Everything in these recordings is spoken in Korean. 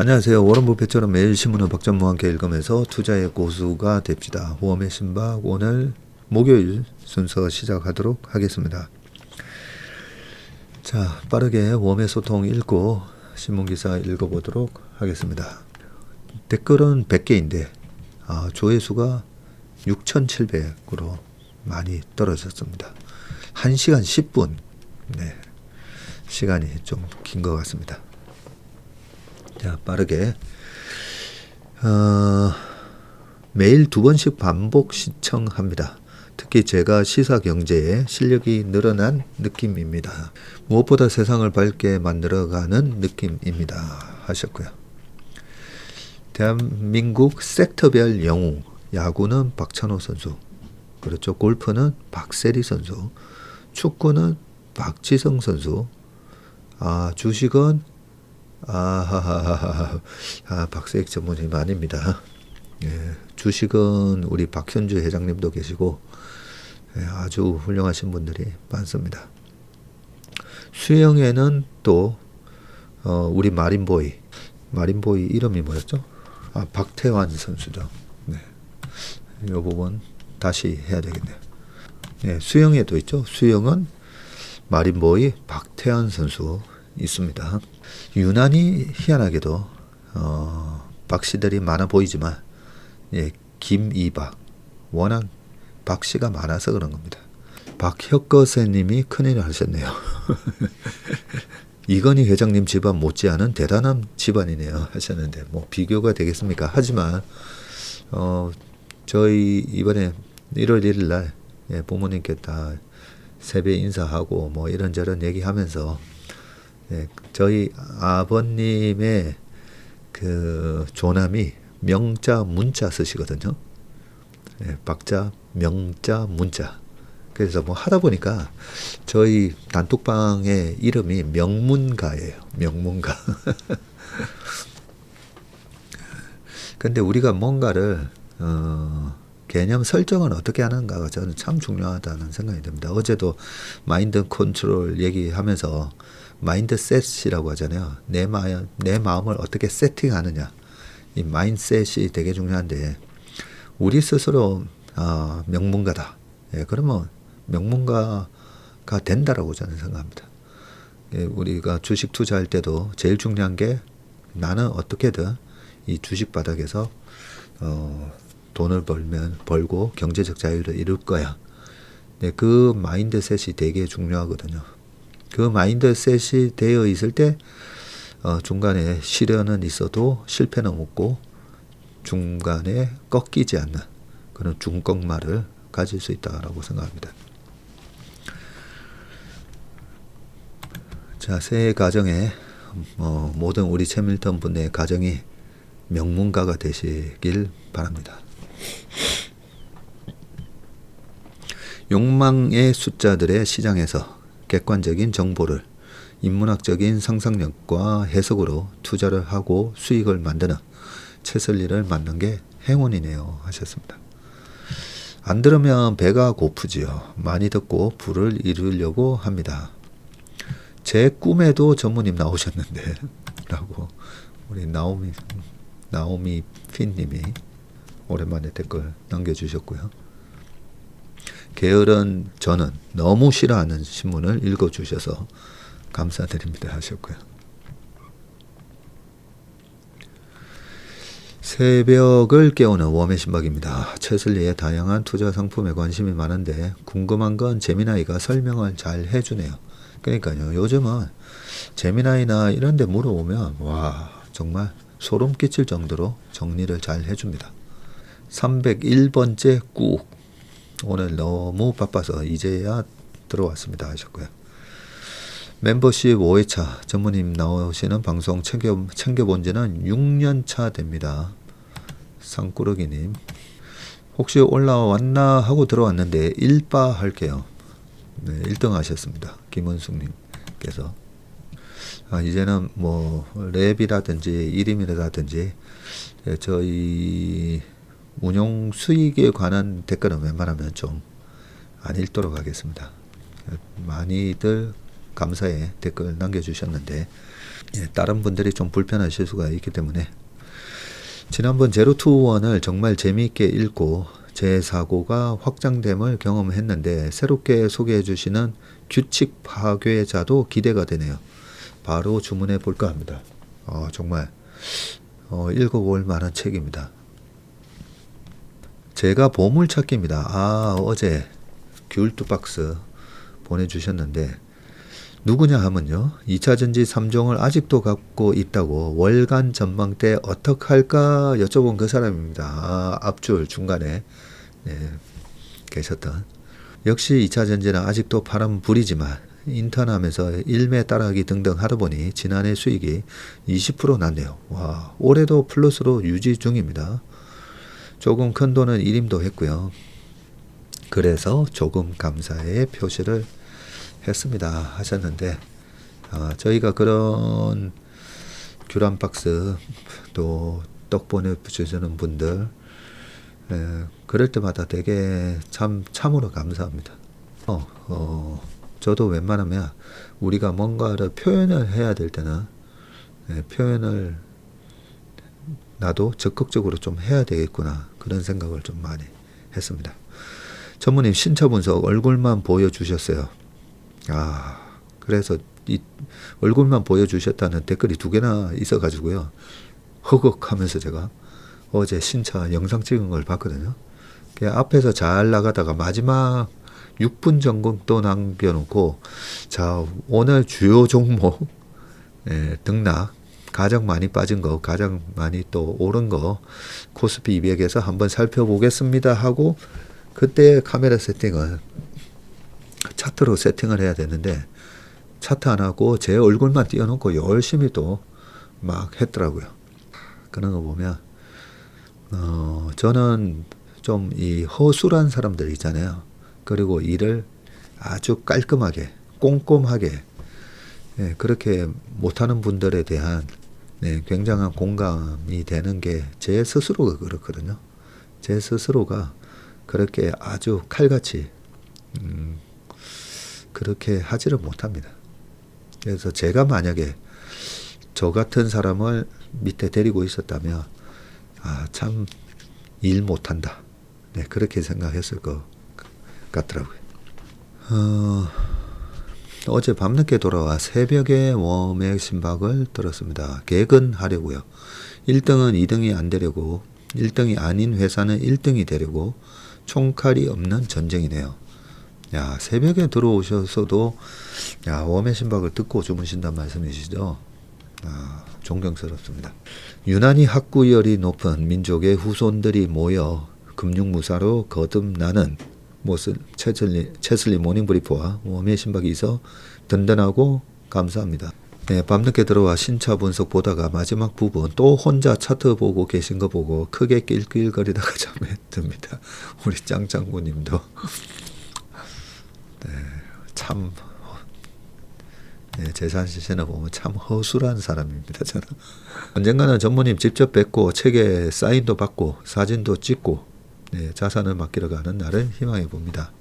안녕하세요. 워런 버핏처럼 매일 신문을 박전무와 함께 읽으면서 투자의 고수가 됩시다. 모험의 신박 오늘 목요일 순서 시작하도록 하겠습니다. 자, 빠르게 모험의 소통 읽고 신문기사 읽어보도록 하겠습니다. 댓글은 100개인데 조회수가 6,700으로 많이 떨어졌습니다. 1시간 10분 네, 시간이 좀 긴 것 같습니다. 자, 빠르게 매일 2번씩 반복 시청합니다. 특히 제가 시사경제에 실력이 늘어난 느낌입니다. 무엇보다 세상을 밝게 만들어가는 느낌입니다 하셨고요. 대한민국 섹터별 영웅, 야구는 박찬호 선수, 그렇죠. 골프는 박세리 선수, 축구는 박지성 선수, 주식은 박세익 전문님 아닙니다. 예, 주식은 우리 박현주 회장님도 계시고 아주 훌륭하신 분들이 많습니다. 수영에는 또 우리 마린보이 이름이 뭐였죠? 박태환 선수죠. 네, 이 부분 다시 해야 되겠네요. 네, 수영에도 있죠. 수영은 마린보이 박태환 선수 있습니다. 유난히 희한하게도 박씨들이 많아 보이지만 김이박 워낙 박씨가 많아서 그런 겁니다. 박혁거세님이 큰일을 하셨네요. 이건희 회장님 집안 못지않은 대단한 집안이네요 하셨는데 뭐 비교가 되겠습니까? 하지만 저희 이번에 1월 1일 날 부모님께 다 세배 인사하고 뭐 이런저런 얘기하면서 저희 아버님의 그 조남이 명자 문자 쓰시거든요. 박자 명자 문자. 그래서 뭐 하다 보니까 저희 단톡방의 이름이 명문가예요. 명문가. 근데 우리가 뭔가를 개념 설정을 어떻게 하는가가 저는 참 중요하다는 생각이 듭니다. 어제도 마인드 컨트롤 얘기하면서 마인드셋이라고 하잖아요. 내 마음을 어떻게 세팅하느냐. 이 마인드셋이 되게 중요한데 우리 스스로 명문가다. 그러면 명문가가 된다라고 저는 생각합니다. 우리가 주식 투자할 때도 제일 중요한 게 나는 어떻게든 이 주식 바닥에서 돈을 벌고 경제적 자유를 이룰 거야. 그 마인드셋이 되게 중요하거든요. 그 마인드셋이 되어 있을 때 중간에 시련은 있어도 실패는 없고 중간에 꺾이지 않는 그런 중꺾말을 가질 수 있다고 생각합니다. 자, 새해 가정에 모든 우리 채밀턴 분의 가정이 명문가가 되시길 바랍니다. 욕망의 숫자들의 시장에서 객관적인 정보를 인문학적인 상상력과 해석으로 투자를 하고 수익을 만드는 최선리를 만든 게 행운이네요 하셨습니다. 안 들으면 배가 고프지요. 많이 듣고 부를 이루려고 합니다. 제 꿈에도 전무님 나오셨는데 라고 우리 나오미 핀님이 오랜만에 댓글 남겨주셨고요. 게으른 저는 너무 싫어하는 신문을 읽어주셔서 감사드립니다 하셨고요. 새벽을 깨우는 웜의 신박입니다. 최슬리의 다양한 투자 상품에 관심이 많은데 궁금한 건 재미나이가 설명을 잘 해주네요. 그러니까요. 요즘은 재미나이나 이런 데 물어보면 와 정말 소름 끼칠 정도로 정리를 잘 해줍니다. 301번째 꾹 오늘 너무 바빠서 이제야 들어왔습니다 하셨고요. 멤버십 5회차 전무님 나오시는 방송 챙겨본 지는 6년차 됩니다. 상꾸러기님 혹시 올라왔나 하고 들어왔는데 1바 할게요. 네, 1등 하셨습니다. 김은숙님께서 이제는 뭐 랩이라든지 이름이라든지 저희 운용 수익에 관한 댓글은 웬만하면 좀 안 읽도록 하겠습니다. 많이들 감사의 댓글 남겨주셨는데, 예, 다른 분들이 좀 불편하실 수가 있기 때문에 지난번 제로투원을 정말 재미있게 읽고 제 사고가 확장됨을 경험했는데 새롭게 소개해 주시는 규칙 파괴자도 기대가 되네요. 바로 주문해 볼까 합니다. 정말 읽어볼 만한 책입니다. 제가 보물찾기입니다. 어제 귤 2박스 보내주셨는데 누구냐 하면요, 2차전지 3종을 아직도 갖고 있다고 월간 전망 때 어떡할까 여쭤본 그 사람입니다. 앞줄 중간에 계셨던. 역시 2차전지는 아직도 바람 불이지만 인턴하면서 일매 따라하기 등등 하다 보니 지난해 수익이 20% 났네요. 와, 올해도 플러스로 유지 중입니다. 조금 큰 돈은 일임도 했고요. 그래서 조금 감사의 표시를 했습니다 하셨는데, 저희가 그런 귤 한 박스 또 떡 보내주시는 분들 그럴 때마다 되게 참으로 감사합니다. 저도 웬만하면 우리가 뭔가를 표현을 해야 될 때는 표현을 나도 적극적으로 좀 해야 되겠구나, 그런 생각을 좀 많이 했습니다. 전무님 신차 분석 얼굴만 보여주셨어요. 그래서 이 얼굴만 보여주셨다는 댓글이 2개나 있어가지고요, 허걱하면서 제가 어제 신차 영상 찍은 걸 봤거든요. 앞에서 잘 나가다가 마지막 6분 정도 남겨놓고, 자, 오늘 주요 종목 등락, 가장 많이 빠진 거, 가장 많이 또 오른 거 코스피 200에서 한번 살펴보겠습니다 하고, 그때 카메라 세팅을 차트로 세팅을 해야 되는데 차트 안 하고 제 얼굴만 띄워놓고 열심히 또 막 했더라고요. 그런 거 보면 저는 좀 이 허술한 사람들 있잖아요. 그리고 일을 아주 깔끔하게 꼼꼼하게 그렇게 못하는 분들에 대한 굉장한 공감이 되는 게 제 스스로가 그렇거든요. 제 스스로가 그렇게 아주 칼같이 그렇게 하지를 못합니다. 그래서 제가 만약에 저 같은 사람을 밑에 데리고 있었다면 참 일 못한다, 그렇게 생각했을 것 같더라고요. 어제 밤늦게 돌아와 새벽에 웜의 심박을 들었습니다. 개근하려고요. 1등은 2등이 안 되려고, 1등이 아닌 회사는 1등이 되려고 총칼이 없는 전쟁이네요. 야, 새벽에 들어오셔서도 웜의 심박을 듣고 주무신단 말씀이시죠? 존경스럽습니다. 유난히 학구열이 높은 민족의 후손들이 모여 금융무사로 거듭나는 모습, 채슬리 모닝브리프와 웜의 심박이 있어 든든하고 감사합니다. 밤늦게 들어와 신차 분석 보다가 마지막 부분 또 혼자 차트 보고 계신 거 보고 크게 낄낄거리다가 잠에 듭니다. 우리 짱짱구님도 참 제 자신을 보면 참 허술한 사람입니다. 저는 언젠가는 전무님 직접 뵙고 책에 사인도 받고 사진도 찍고 자산을 맡기러 가는 날을 희망해 봅니다.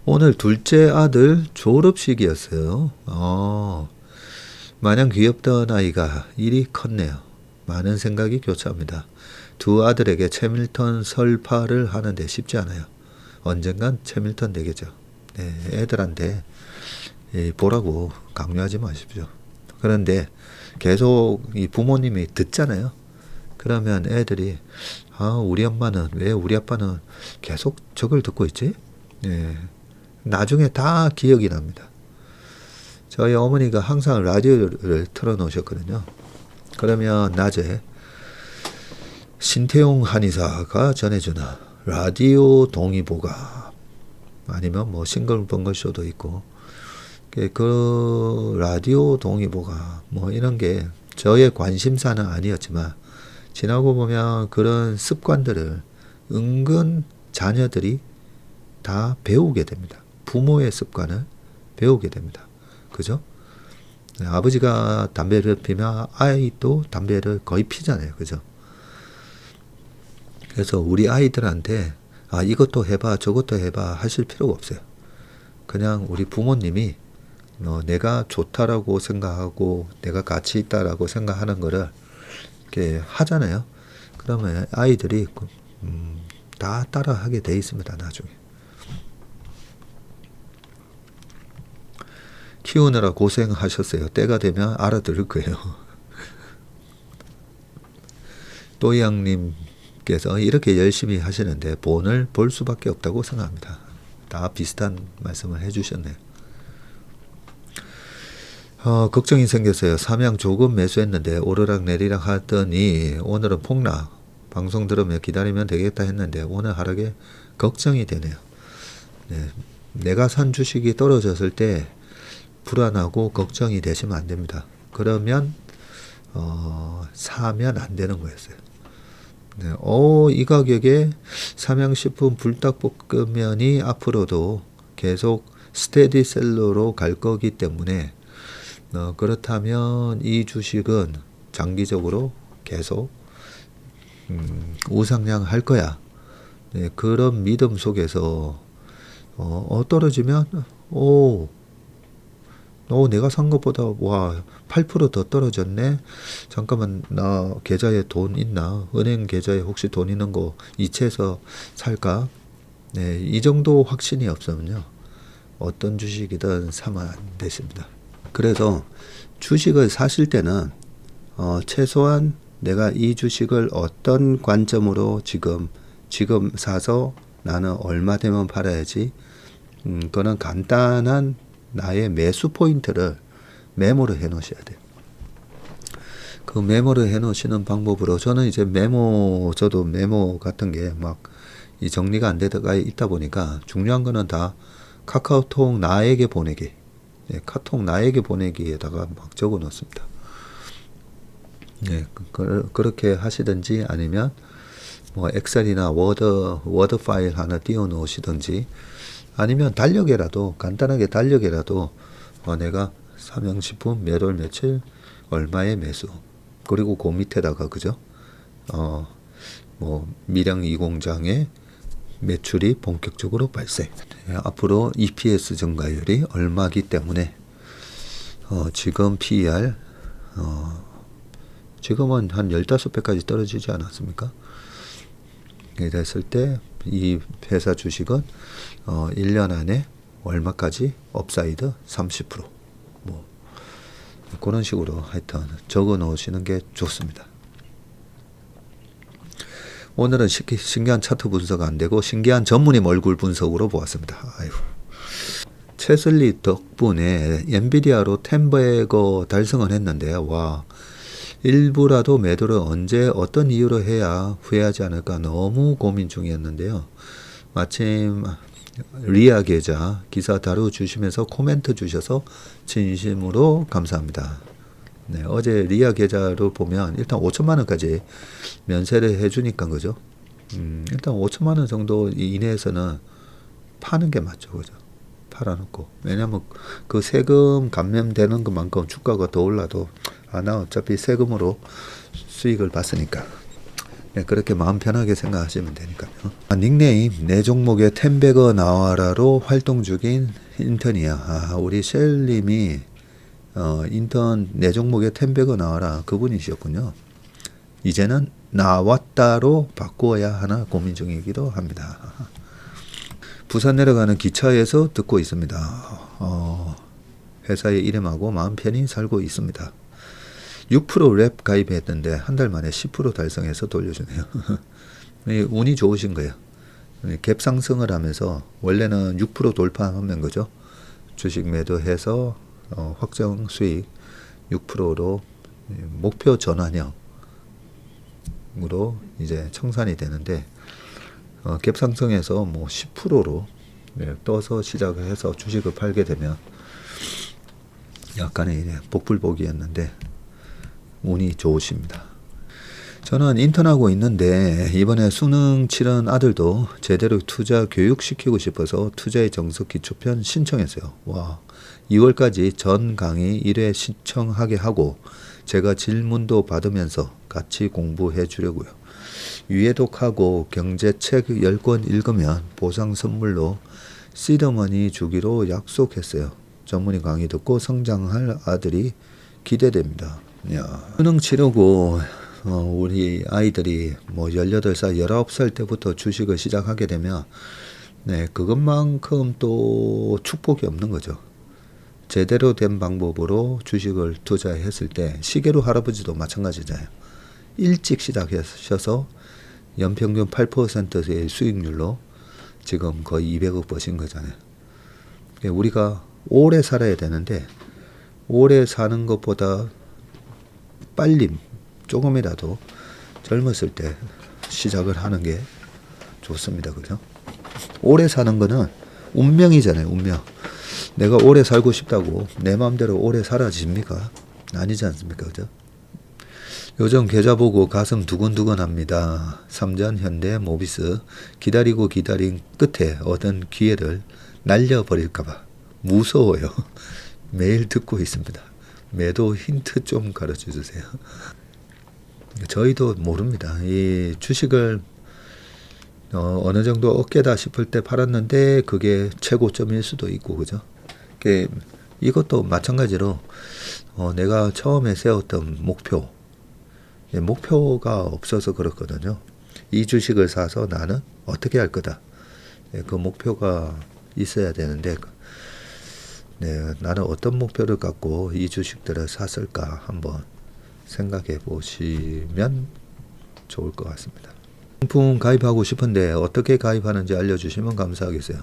오늘 둘째 아들 졸업식이었어요. 마냥 귀엽던 아이가 일이 컸네요. 많은 생각이 교차합니다. 두 아들에게 채밀턴 설파를 하는데 쉽지 않아요. 언젠간 채밀턴 되겠죠. 애들한테 보라고 강요하지 마십시오. 그런데 계속 이 부모님이 듣잖아요. 그러면 애들이 우리 엄마는 왜 우리 아빠는 계속 저걸 듣고 있지? 나중에 다 기억이 납니다. 저희 어머니가 항상 라디오를 틀어놓으셨거든요. 그러면 낮에 신태용 한의사가 전해주는 라디오 동의보감, 아니면 뭐 싱글벙글쇼도 있고, 그 라디오 동의보감 뭐 이런 게 저의 관심사는 아니었지만 지나고 보면 그런 습관들을 은근 자녀들이 다 배우게 됩니다. 부모의 습관을 배우게 됩니다. 그죠? 아버지가 담배를 피면 아이도 담배를 거의 피잖아요. 그죠? 그래서 우리 아이들한테 이것도 해봐 저것도 해봐 하실 필요가 없어요. 그냥 우리 부모님이 내가 좋다라고 생각하고 내가 가치 있다라고 생각하는 거를 이렇게 하잖아요. 그러면 아이들이 다 따라하게 돼 있습니다. 나중에. 키우느라 고생하셨어요. 때가 되면 알아들을 거예요. 또이양님께서 이렇게 열심히 하시는데 본을 볼 수밖에 없다고 생각합니다. 다 비슷한 말씀을 해주셨네요. 걱정이 생겼어요. 삼양 조금 매수했는데 오르락 내리락 하더니 오늘은 폭락. 방송 들으며 기다리면 되겠다 했는데 오늘 하락에 걱정이 되네요. 네, 내가 산 주식이 떨어졌을 때 불안하고 걱정이 되시면 안 됩니다. 그러면 사면 안 되는 거였어요. 네, 이 가격에 삼양식품 불닭볶음면이 앞으로도 계속 스테디셀러로 갈 거기 때문에 그렇다면 이 주식은 장기적으로 계속 우상향 할 거야. 네, 그런 믿음 속에서 떨어지면 내가 산 것보다 8% 더 떨어졌네. 잠깐만 나 계좌에 돈 있나? 은행 계좌에 혹시 돈 있는 거 이체해서 살까? 네, 이 정도 확신이 없으면요. 어떤 주식이든 사면 안 되십니다. 그래서 주식을 사실 때는 최소한 내가 이 주식을 어떤 관점으로 지금 사서 나는 얼마 되면 팔아야지. 그런 간단한 나의 매수 포인트를 메모를 해 놓으셔야 돼요. 그 메모를 해 놓으시는 방법으로 저는 이제 저도 메모 같은 게 막 이 정리가 안 되다가 있다 보니까 중요한 거는 다 카카오톡 나에게 보내기. 네, 카톡 나에게 보내기에다가 막 적어 놓습니다. 네, 그렇게 하시든지 아니면 뭐 엑셀이나 워드 파일 하나 띄워 놓으시든지 아니면 달력에라도 간단하게 달력에라도 내가 삼양식품 몇 월 며칠 얼마의 매수 그리고 그 밑에다가 그죠? 뭐 밀양 2공장의 매출이 본격적으로 발생. 앞으로 EPS 증가율이 얼마기 때문에 지금 PER 지금은 한 15배까지 떨어지지 않았습니까? 이랬을 때 이 회사 주식은 1년 안에 얼마까지 업사이드 30% 뭐 그런 식으로 하여튼 적어 놓으시는 게 좋습니다. 오늘은 신기한 차트 분석 안 되고 신기한 전문의 얼굴 분석으로 보았습니다. 아이고. 최슬리 덕분에 엔비디아로 10배거 달성을 했는데 일부라도 매도를 언제 어떤 이유로 해야 후회하지 않을까 너무 고민 중이었는데요. 마침 리아 계좌 기사 다뤄주시면서 코멘트 주셔서 진심으로 감사합니다. 네, 어제 리아 계좌로 보면 일단 5천만 원까지 면세를 해주니까 그죠? 일단 5천만 원 정도 이내에서는 파는 게 맞죠, 그죠? 팔아놓고 왜냐면 그 세금 감면되는 것만큼 주가가 더 올라도 나 어차피 세금으로 수익을 봤으니까 네, 그렇게 마음 편하게 생각하시면 되니까요. 닉네임 내 종목에 10배거 나와라로 활동 중인 인턴이야. 우리 쉘님이 인턴 내 종목에 10배거 나와라 그분이셨군요. 이제는 나왔다로 바꾸어야 하나 고민 중이기도 합니다. 부산 내려가는 기차에서 듣고 있습니다. 회사의 이름하고 마음 편히 살고 있습니다. 6% 랩 가입했는데 한 달 만에 10% 달성해서 돌려주네요. 운이 좋으신 거예요. 갭 상승을 하면서 원래는 6% 돌파하면 그죠? 주식 매도해서 확정 수익 6%로 목표 전환형으로 이제 청산이 되는데 갭 상승해서 뭐 10%로 떠서 시작을 해서 주식을 팔게 되면 약간의 복불복이었는데 운이 좋으십니다. 저는 인턴하고 있는데 이번에 수능 치른 아들도 제대로 투자 교육시키고 싶어서 투자의 정석 기초편 신청했어요. 2월까지 전 강의 1회 신청하게 하고 제가 질문도 받으면서 같이 공부해 주려고요. 유해독하고 경제책 10권 읽으면 보상 선물로 시드머니 주기로 약속했어요. 전문의 강의 듣고 성장할 아들이 기대됩니다. 야, 수능 치르고 우리 아이들이 뭐 18살, 19살 때부터 주식을 시작하게 되면 네, 그것만큼 또 축복이 없는 거죠. 제대로 된 방법으로 주식을 투자했을 때 시계로 할아버지도 마찬가지잖아요. 일찍 시작하셔서 연평균 8%의 수익률로 지금 거의 200억 버신 거잖아요. 우리가 오래 살아야 되는데 오래 사는 것보다 빨리 조금이라도 젊었을 때 시작을 하는 게 좋습니다. 그죠? 오래 사는 거는 운명이잖아요. 운명. 내가 오래 살고 싶다고 내 마음대로 오래 살아집니까? 아니지 않습니까? 그죠? 요즘 계좌 보고 가슴 두근두근 합니다. 삼전, 현대, 모비스 기다리고 기다린 끝에 얻은 기회를 날려버릴까봐 무서워요. 매일 듣고 있습니다. 매도 힌트 좀 가르쳐 주세요. 저희도 모릅니다. 이 주식을 어느 정도 어깨다 싶을 때 팔았는데 그게 최고점일 수도 있고 그죠? 이것도 마찬가지로 내가 처음에 세웠던 목표가 없어서 그렇거든요. 이 주식을 사서 나는 어떻게 할 거다. 그 목표가 있어야 되는데 나는 어떤 목표를 갖고 이 주식들을 샀을까 한번 생각해 보시면 좋을 것 같습니다. 상품 가입하고 싶은데 어떻게 가입하는지 알려주시면 감사하겠어요.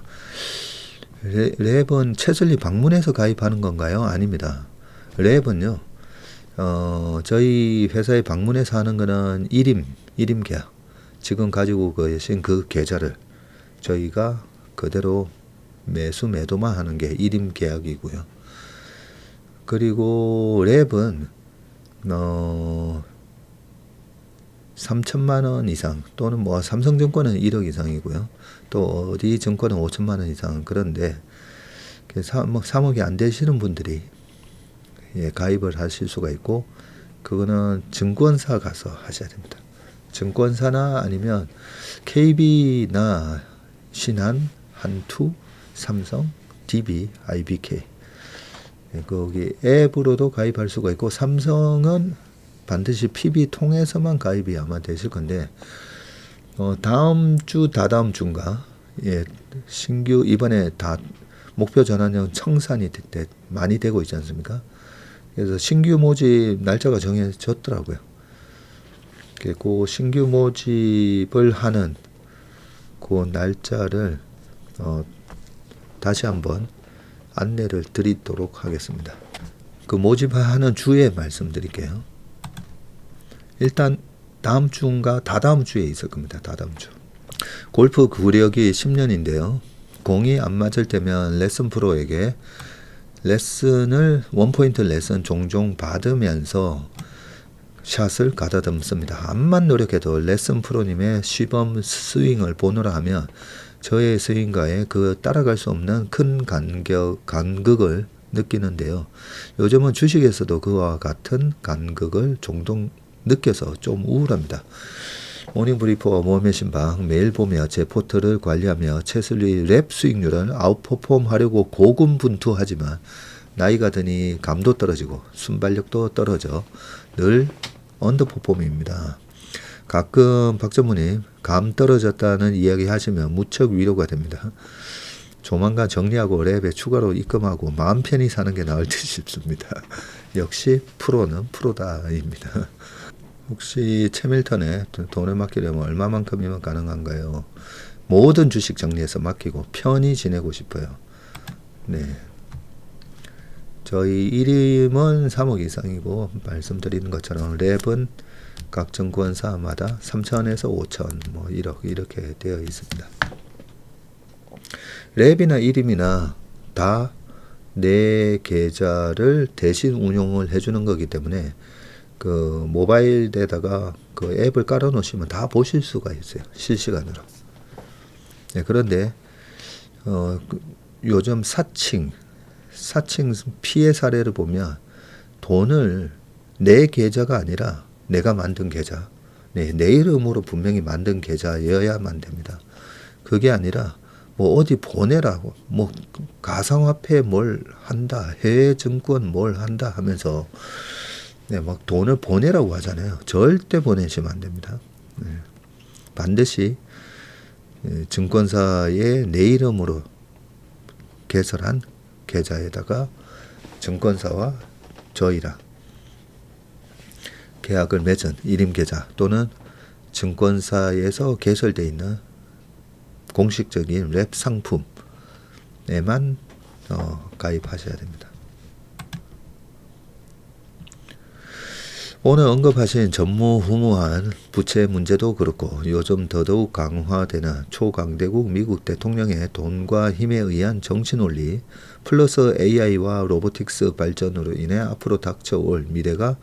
랩은 채슬리 방문해서 가입하는 건가요? 아닙니다. 랩은요, 저희 회사에 방문해서 하는 거는 일임 계약. 지금 가지고 계신 그 계좌를 저희가 그대로 매수 매도만 하는 게 일임 계약이고요. 그리고 랩은 3천만 원 이상 또는 뭐 삼성증권은 1억 이상이고요. 또 어디 증권은 5천만 원 이상. 그런데 3억이 안 되시는 분들이 가입을 하실 수가 있고 그거는 증권사 가서 하셔야 됩니다. 증권사나 아니면 KB나 신한, 한투, 삼성, DB, IBK 거기 앱으로도 가입할 수가 있고 삼성은 반드시 PB 통해서만 가입이 아마 되실 건데 다음 주 다다음 주인가 신규 이번에 다 목표 전환형 청산이 많이 되고 있지 않습니까? 그래서 신규 모집 날짜가 정해졌더라고요. 그 신규 모집을 하는 그 날짜를 다시 한번 안내를 드리도록 하겠습니다. 그 모집하는 주에 말씀드릴게요. 일단 다음 주인가 다다음 주에 있을 겁니다. 다다음 주. 골프 구력이 10년인데요. 공이 안 맞을 때면 레슨 프로에게 레슨을 원포인트 레슨 종종 받으면서 샷을 가다듬습니다. 암만 노력해도 레슨 프로님의 시범 스윙을 보느라 하면 저의 스윙과의 그 따라갈 수 없는 큰 간극을 느끼는데요. 요즘은 주식에서도 그와 같은 간극을 종종 느껴서 좀 우울합니다. 모닝브리프와 모험의 신방 매일 보며 제 포트를 관리하며 채슬리 랩 수익률을 아웃퍼폼 하려고 고군분투하지만 나이가 드니 감도 떨어지고 순발력도 떨어져 늘 언더퍼폼입니다. 가끔 박전무님 감 떨어졌다는 이야기 하시면 무척 위로가 됩니다. 조만간 정리하고 랩에 추가로 입금하고 마음 편히 사는 게 나을 듯 싶습니다. 역시 프로는 프로다입니다. 혹시 채밀턴에 돈을 맡기려면 얼마만큼이면 가능한가요? 모든 주식 정리해서 맡기고 편히 지내고 싶어요. 네. 저희 1임은 3억 이상이고 말씀드리는 것처럼 랩은 각 증권사마다 3천에서 5천, 뭐 1억 이렇게 되어 있습니다. 랩이나 1임이나 다 내 계좌를 대신 운용을 해주는 거기 때문에 그 모바일에다가 그 앱을 깔아 놓으시면 다 보실 수가 있어요. 실시간으로. 네, 그런데 요즘 사칭 피해 사례를 보면 돈을 내 계좌가 아니라 내가 만든 계좌, 내 이름으로 분명히 만든 계좌여야만 됩니다. 그게 아니라 뭐 어디 보내라고, 뭐 가상화폐 뭘 한다, 해외 증권 뭘 한다 하면서 네, 막 돈을 보내라고 하잖아요. 절대 보내시면 안 됩니다. 네. 반드시 증권사에 내 이름으로 개설한 계좌에다가 증권사와 저희랑 계약을 맺은 일임 계좌 또는 증권사에서 개설되어 있는 공식적인 랩 상품에만 가입하셔야 됩니다. 오늘 언급하신 전무후무한 부채 문제도 그렇고 요즘 더더욱 강화되는 초강대국 미국 대통령의 돈과 힘에 의한 정치논리 플러스 AI와 로보틱스 발전으로 인해 앞으로 닥쳐올 미래가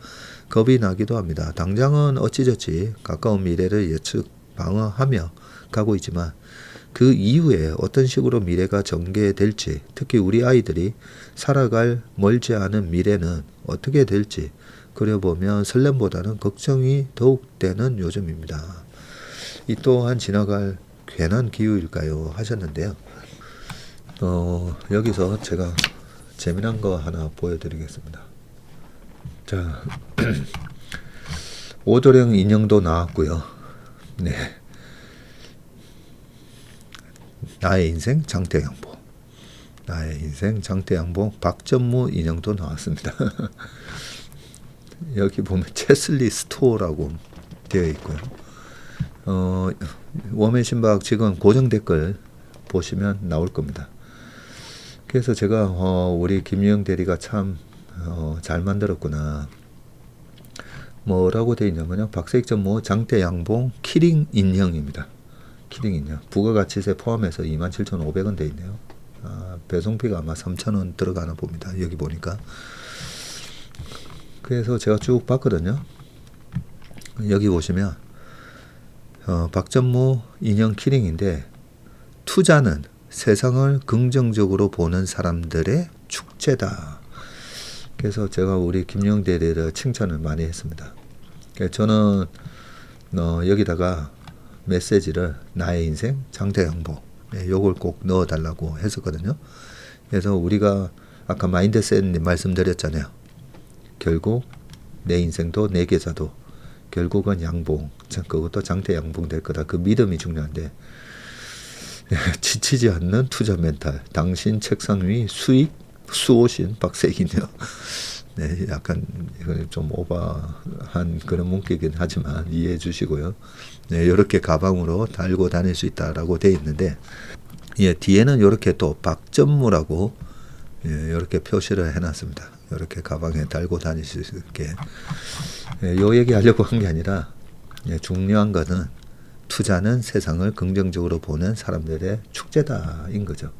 겁이 나기도 합니다. 당장은 어찌저찌 가까운 미래를 예측 방어하며 가고 있지만 그 이후에 어떤 식으로 미래가 전개될지, 특히 우리 아이들이 살아갈 멀지 않은 미래는 어떻게 될지 그려보면 설렘보다는 걱정이 더욱 되는 요즘입니다. 이 또한 지나갈 괜한 기후일까요? 하셨는데요. 여기서 제가 재미난 거 하나 보여드리겠습니다. 자, 오도령 인형도 나왔고요. 네. 나의 인생 장태양봉. 나의 인생 장태양봉 박전무 인형도 나왔습니다. 여기 보면 체슬리 스토어라고 되어 있고요. 웜의 신박 지금 고정 댓글 보시면 나올 겁니다. 그래서 제가 우리 김유영 대리가 참 잘 만들었구나. 뭐라고 되어 있냐면요. 박세익 전무 장태양봉 키링 인형입니다. 키링 인형. 부가가치세 포함해서 27,500원 되어 있네요. 배송비가 아마 3,000원 들어가나 봅니다. 여기 보니까. 그래서 제가 쭉 봤거든요. 여기 보시면 박전무 인형 키링인데 투자는 세상을 긍정적으로 보는 사람들의 축제다. 그래서 제가 우리 김용 대리를 칭찬을 많이 했습니다. 저는 여기다가 메시지를 나의 인생 장태양봉 요걸 꼭 넣어달라고 했었거든요. 그래서 우리가 아까 마인드셋 말씀드렸잖아요. 결국 내 인생도 내 계좌도 결국은 양봉, 그것도 장태양봉 될 거다. 그 믿음이 중요한데 지치지 않는 투자 멘탈. 당신 책상 위 수익 수호신 박세익이네요. 네, 약간 좀 오버한 그런 문구이긴 하지만 이해해 주시고요. 네, 이렇게 가방으로 달고 다닐 수 있다라고 되어 있는데, 예, 뒤에는 이렇게 또 박전무라고 이렇게 표시를 해놨습니다. 이렇게 가방에 달고 다닐 수 있게. 요 얘기 하려고 한 게 아니라 중요한 거는 투자는 세상을 긍정적으로 보는 사람들의 축제다인 거죠.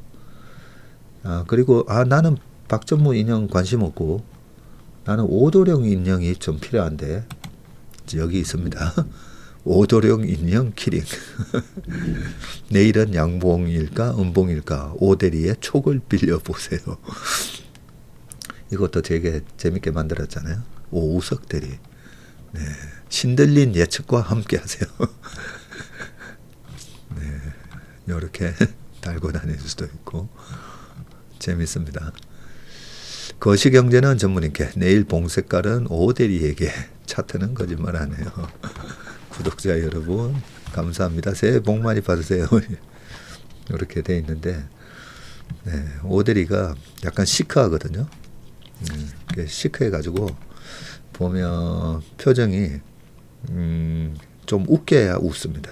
그리고 나는 박전무 인형 관심 없고 나는 오도령 인형이 좀 필요한데 여기 있습니다. 오도령 인형 키링. 내일은 양봉일까 음봉일까 오대리의 촉을 빌려보세요. 이것도 되게 재밌게 만들었잖아요. 오우석 대리. 네. 신들린 예측과 함께 하세요. 네. 이렇게 달고 다닐 수도 있고 재밌습니다. 거시경제는 전문인께 내일 봉색깔은 오대리에게 차트는 거짓말하네요. 구독자 여러분 감사합니다. 새해 복 많이 받으세요. 이렇게 돼 있는데 네, 오대리가 약간 시크하거든요. 시크해가지고 보면 표정이 좀 웃겨야 웃습니다.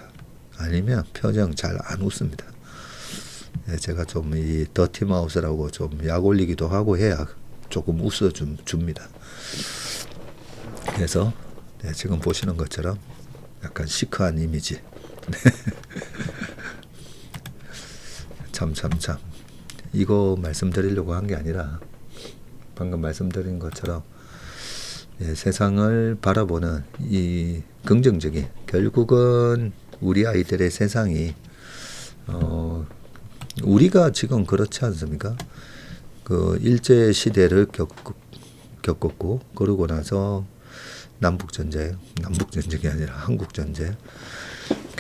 아니면 표정 잘 안 웃습니다. 네, 제가 좀 이 더티마우스라고 좀 약 올리기도 하고 해야 조금 웃어 줍니다. 그래서 네, 지금 보시는 것처럼 약간 시크한 이미지. 참. 이거 말씀드리려고 한 게 아니라 방금 말씀드린 것처럼 세상을 바라보는 이 긍정적인 결국은 우리 아이들의 세상이 우리가 지금 그렇지 않습니까? 그 일제 시대를 겪었고 그러고 나서 남북전쟁이 아니라 한국전쟁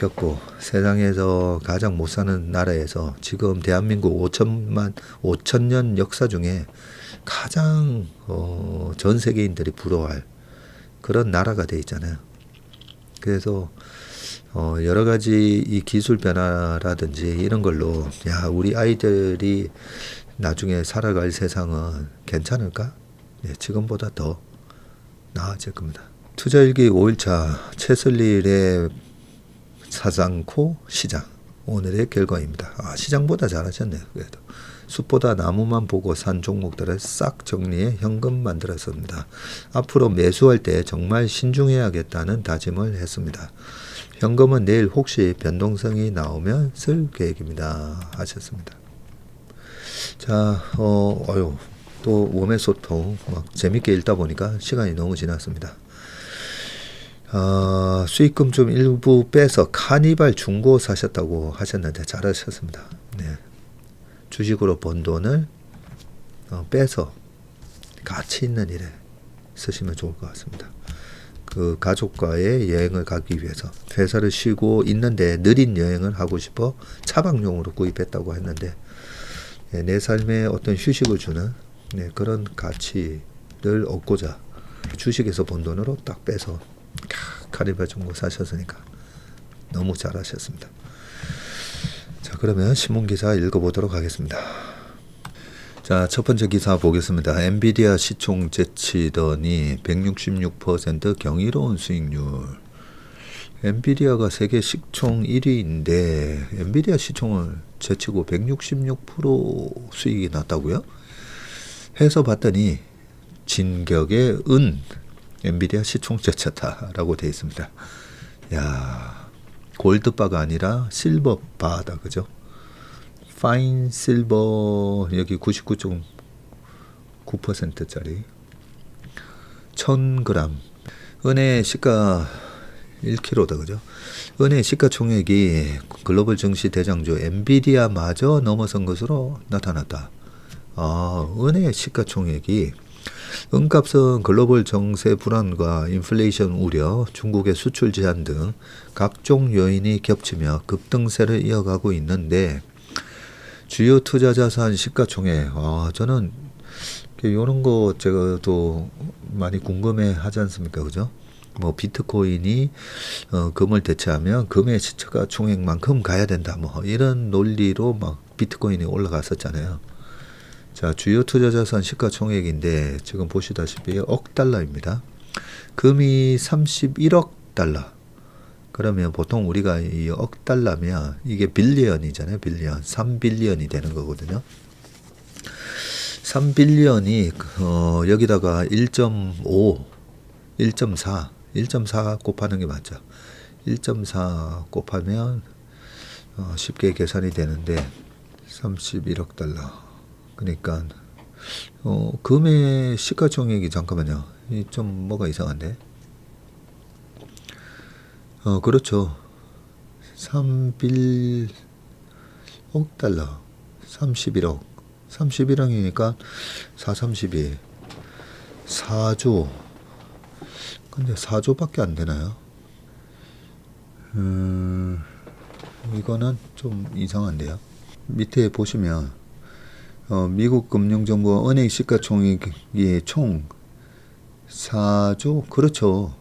바뀌었고 세상에서 가장 못 사는 나라에서 지금 대한민국 5천년 역사 중에 가장 전 세계인들이 부러워할 그런 나라가 돼 있잖아요. 그래서 여러 가지 이 기술 변화라든지 이런 걸로 야 우리 아이들이 나중에 살아갈 세상은 괜찮을까? 네, 지금보다 더 나아질 겁니다. 투자일기 5일차 최슬릴의 사상코 시장 오늘의 결과입니다. 시장보다 잘하셨네요. 그래도 숲보다 나무만 보고 산 종목들을 싹 정리해 현금 만들었습니다. 앞으로 매수할 때 정말 신중해야겠다는 다짐을 했습니다. 현금은 내일 혹시 변동성이 나오면 쓸 계획입니다. 하셨습니다. 자, 또 웜의 소통 막 재밌게 읽다 보니까 시간이 너무 지났습니다. 수익금 좀 일부 빼서 카니발 중고 사셨다고 하셨는데 잘하셨습니다. 네. 주식으로 번 돈을 빼서 가치 있는 일에 쓰시면 좋을 것 같습니다. 그 가족과의 여행을 가기 위해서 회사를 쉬고 있는데 느린 여행을 하고 싶어 차박용으로 구입했다고 했는데 내 삶에 어떤 휴식을 주는 그런 가치를 얻고자 주식에서 번 돈으로 딱 빼서 카니발 중고 사셨으니까 너무 잘하셨습니다. 자, 그러면 신문기사 읽어보도록 하겠습니다. 자, 첫 번째 기사 보겠습니다. 엔비디아 시총 제치더니 166% 경이로운 수익률. 엔비디아가 세계 시총 1위인데 엔비디아 시총을 제치고 166% 수익이 났다고요? 해서 봤더니 진격의 은 엔비디아 시총 제쳤다라고 되어 있습니다. 야, 골드바가 아니라 실버바다, 그죠? 파인 실버 여기 99.9%짜리 1000g 은의 시가 1kg다, 그죠? 은의 시가총액이 글로벌 증시 대장주 엔비디아마저 넘어선 것으로 나타났다. 은의 시가총액이 은값은 글로벌 정세 불안과 인플레이션 우려, 중국의 수출 제한 등 각종 요인이 겹치며 급등세를 이어가고 있는데 주요 투자 자산 시가총액, 저는 이런 거 제가 또 많이 궁금해 하지 않습니까? 그죠? 뭐 비트코인이 금을 대체하면 금의 시가총액만큼 가야 된다, 뭐 이런 논리로 막 비트코인이 올라갔었잖아요. 자, 주요 투자 자산 시가총액인데 지금 보시다시피 억 달러입니다. 금이 31억 달러. 그러면 보통 우리가 이 억 달러면 이게 빌리언이잖아요. 빌리언. 3빌리언이 되는 거거든요. 3빌리언이 여기다가 1.5, 1.4 곱하는 게 맞죠. 1.4 곱하면 쉽게 계산이 되는데 31억 달러. 그러니까 금의 시가총액이 잠깐만요. 좀 뭐가 이상한데. 그렇죠. 3빌억 달러. 31억. 31억이니까 432. 4조. 근데 4조밖에 안 되나요? 이거는 좀 이상한데요. 밑에 보시면 미국 금융정보와 은행 시가총액이 총 4조, 그렇죠.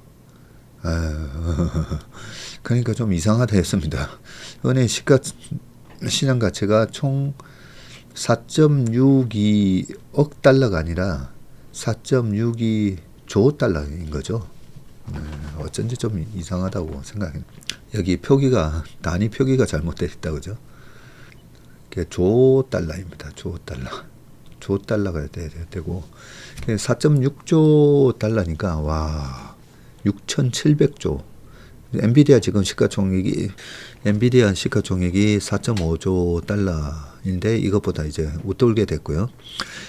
그러니까 좀 이상하다 했습니다. 은행 시장 가치가 총 4.62억 달러가 아니라 4.62조 달러인 거죠. 어쩐지 좀 이상하다고 생각해요. 여기 표기가, 단위 표기가 잘못되어 있다, 그죠? 조 달러입니다. 조 달러가 되고 4.6조 달러니까 와 6,700조. 엔비디아 지금 시가총액이 4.5조 달러인데 이것보다 이제 웃돌게 됐고요.